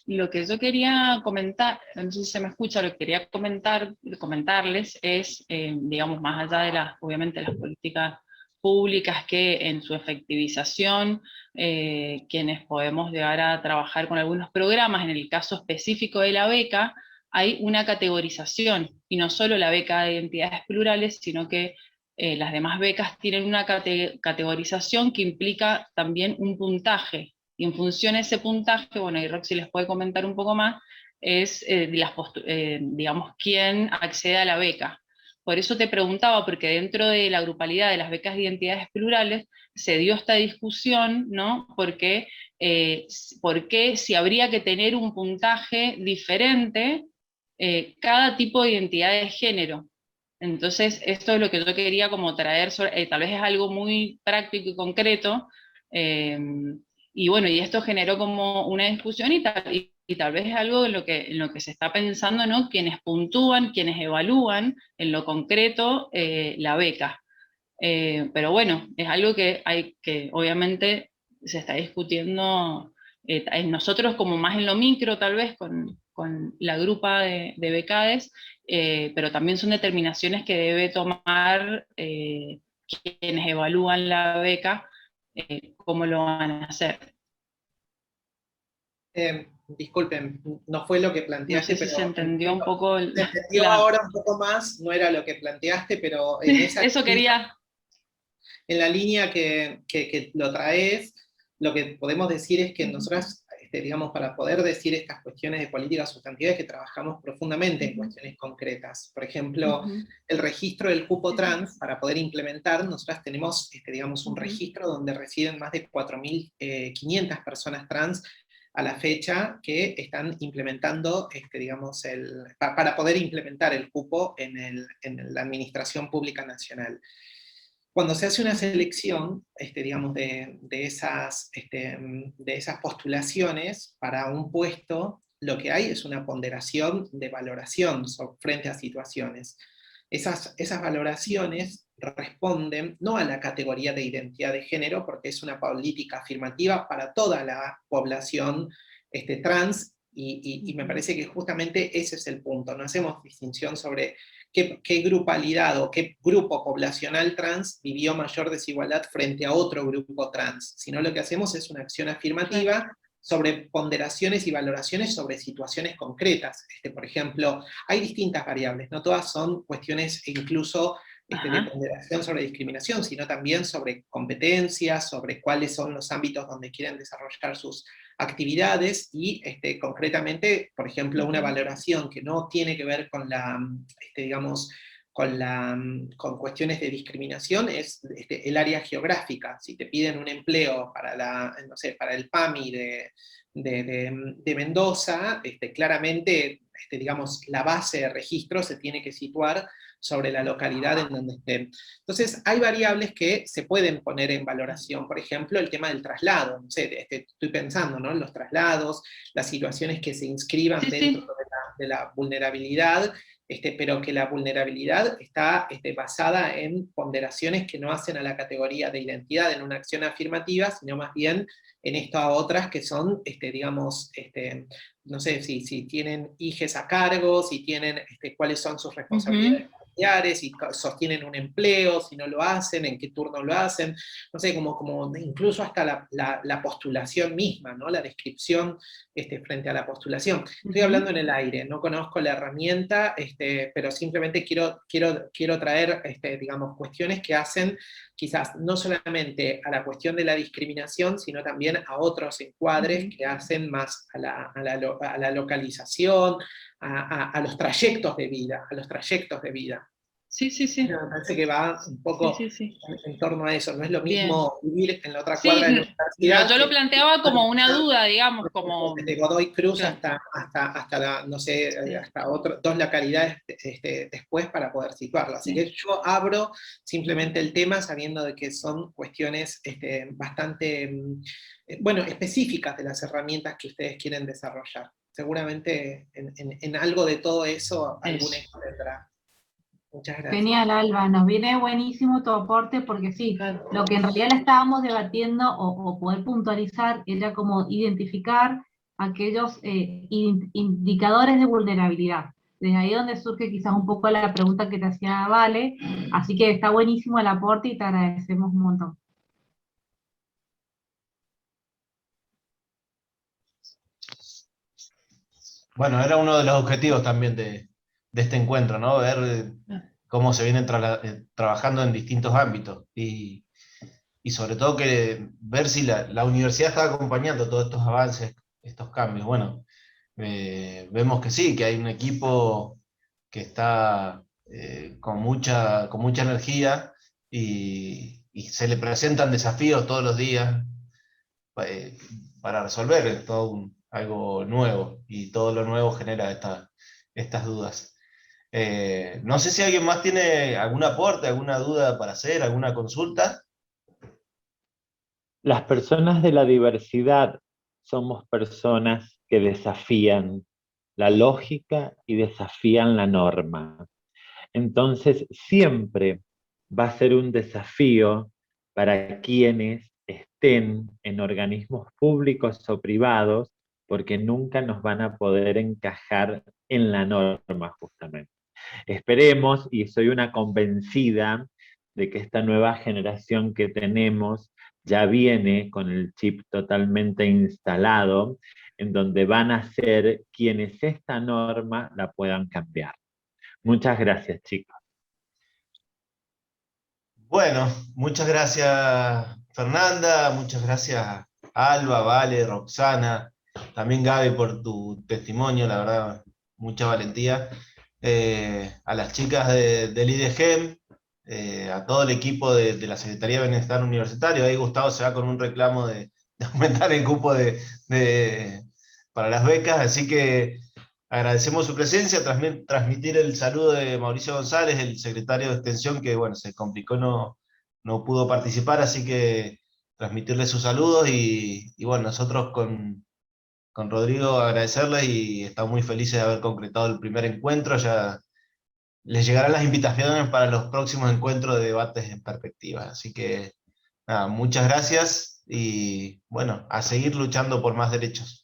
Lo que yo quería comentar, no sé si se me escucha, lo que quería comentarles es, digamos, más allá de obviamente, las políticas públicas, que en su efectivización, quienes podemos llegar a trabajar con algunos programas, en el caso específico de la beca, hay una categorización, y no solo la beca de identidades plurales, sino que las demás becas tienen una categorización que implica también un puntaje. Y en función de ese puntaje, bueno, y Roxy les puede comentar un poco más, es, digamos, quién accede a la beca. Por eso te preguntaba, porque dentro de la grupalidad de las becas de identidades plurales se dio esta discusión, ¿no? Porque si habría que tener un puntaje diferente cada tipo de identidad de género. Entonces, esto es lo que yo quería como traer, tal vez es algo muy práctico y concreto, y bueno, y esto generó como una discusión, y tal vez es algo en lo que se está pensando, ¿no? Quienes puntúan, quienes evalúan en lo concreto la beca. Pero bueno, es algo que obviamente se está discutiendo en nosotros como más en lo micro, tal vez, con la grupa de becades, pero también son determinaciones que debe tomar quienes evalúan la beca, cómo lo van a hacer. disculpen, no fue lo que No planteaste, sé si pero... se entendió un poco. Se entendió Claro. ahora un poco más, no era lo que planteaste, pero en esa Eso quería. en la línea que lo traes, lo que podemos decir es que nosotros, digamos, para poder decir estas cuestiones de política sustantiva es que trabajamos profundamente en cuestiones concretas. Por ejemplo, el registro del cupo trans, para poder implementar, nosotros tenemos, digamos, un registro donde residen más de 4.500 personas trans a la fecha que están implementando, digamos, para poder implementar el cupo en la Administración Pública Nacional. Cuando se hace una selección, digamos, de esas postulaciones para un puesto, lo que hay es una ponderación de valoración frente a situaciones. Esas valoraciones responden no a la categoría de identidad de género, porque es una política afirmativa para toda la población trans, y me parece que justamente ese es el punto. No hacemos distinción sobre qué grupalidad o qué grupo poblacional trans vivió mayor desigualdad frente a otro grupo trans, sino lo que hacemos es una acción afirmativa sobre ponderaciones y valoraciones sobre situaciones concretas. Por ejemplo, hay distintas variables, no todas son cuestiones incluso de ponderación sobre discriminación, sino también sobre competencias, sobre cuáles son los ámbitos donde quieren desarrollar sus actividades, y concretamente, por ejemplo, una valoración que no tiene que ver con la, digamos, con cuestiones de discriminación es el área geográfica. Si te piden un empleo para no sé, para el PAMI de Mendoza, claramente, digamos, la base de registro se tiene que situar sobre la localidad en donde estén. Entonces, hay variables que se pueden poner en valoración, por ejemplo, el tema del traslado, no sé, estoy pensando, ¿no?, en los traslados, las situaciones que se inscriban dentro de la vulnerabilidad, pero que la vulnerabilidad está basada en ponderaciones que no hacen a la categoría de identidad en una acción afirmativa, sino más bien en esto a otras que son, digamos, no sé, si tienen hijes a cargo, si tienen, cuáles son sus responsabilidades familiares, si sostienen un empleo, si no lo hacen, en qué turno lo hacen, no sé, como incluso hasta la postulación misma, ¿no?, la descripción frente a la postulación. Estoy hablando en el aire, no conozco la herramienta, pero simplemente quiero traer, digamos, cuestiones que hacen quizás no solamente a la cuestión de la discriminación, sino también a otros encuadres que hacen más a la localización, a los trayectos de vida, Sí, sí, sí. Me parece que va un poco en torno a eso. No es lo mismo vivir en la otra cuadra de la universidad. No, yo lo planteaba como una duda, digamos, como... Desde Godoy Cruz hasta no sé, hasta dos localidades después para poder situarlo. Así que yo abro simplemente el tema sabiendo de que son cuestiones bastante, bueno, específicas de las herramientas que ustedes quieren desarrollar. Seguramente en algo de todo eso algún eco tendrá. Muchas gracias. Genial, Alba, nos viene buenísimo tu aporte, porque sí, lo que en realidad le estábamos debatiendo o poder puntualizar era como identificar aquellos indicadores de vulnerabilidad. Desde ahí donde surge quizás un poco la pregunta que te hacía Vale, así que está buenísimo el aporte y te agradecemos un montón. Bueno, era uno de los objetivos también de este encuentro, ¿no? Ver cómo se vienen trabajando en distintos ámbitos y sobre todo que ver si la universidad está acompañando todos estos avances, estos cambios. Bueno, vemos que sí, que hay un equipo que está con mucha energía y se le presentan desafíos todos los días para resolver. Es todo algo nuevo, y todo lo nuevo genera estas dudas. No sé si alguien más tiene algún aporte, alguna duda para hacer, alguna consulta. Las personas de la diversidad somos personas que desafían la lógica y desafían la norma. Entonces siempre va a ser un desafío para quienes estén en organismos públicos o privados, porque nunca nos van a poder encajar en la norma justamente. Esperemos, y soy una convencida de que esta nueva generación que tenemos ya viene con el chip totalmente instalado, en donde van a ser quienes esta norma la puedan cambiar. Muchas gracias, chicos. Bueno, muchas gracias Fernanda, muchas gracias Alba, Vale, Roxana, también Gaby por tu testimonio, la verdad, mucha valentía. A las chicas del IDGEM, a todo el equipo de la Secretaría de Bienestar Universitario. Ahí Gustavo se va con un reclamo de aumentar el cupo para las becas, así que agradecemos su presencia, transmitir el saludo de Mauricio González, el secretario de Extensión, que bueno, se complicó, no pudo participar, así que transmitirle sus saludos y bueno, nosotros con Rodrigo agradecerles y estamos muy felices de haber concretado el primer encuentro. Ya les llegarán las invitaciones para los próximos encuentros de debates en perspectiva. Así que nada, muchas gracias y bueno, a seguir luchando por más derechos.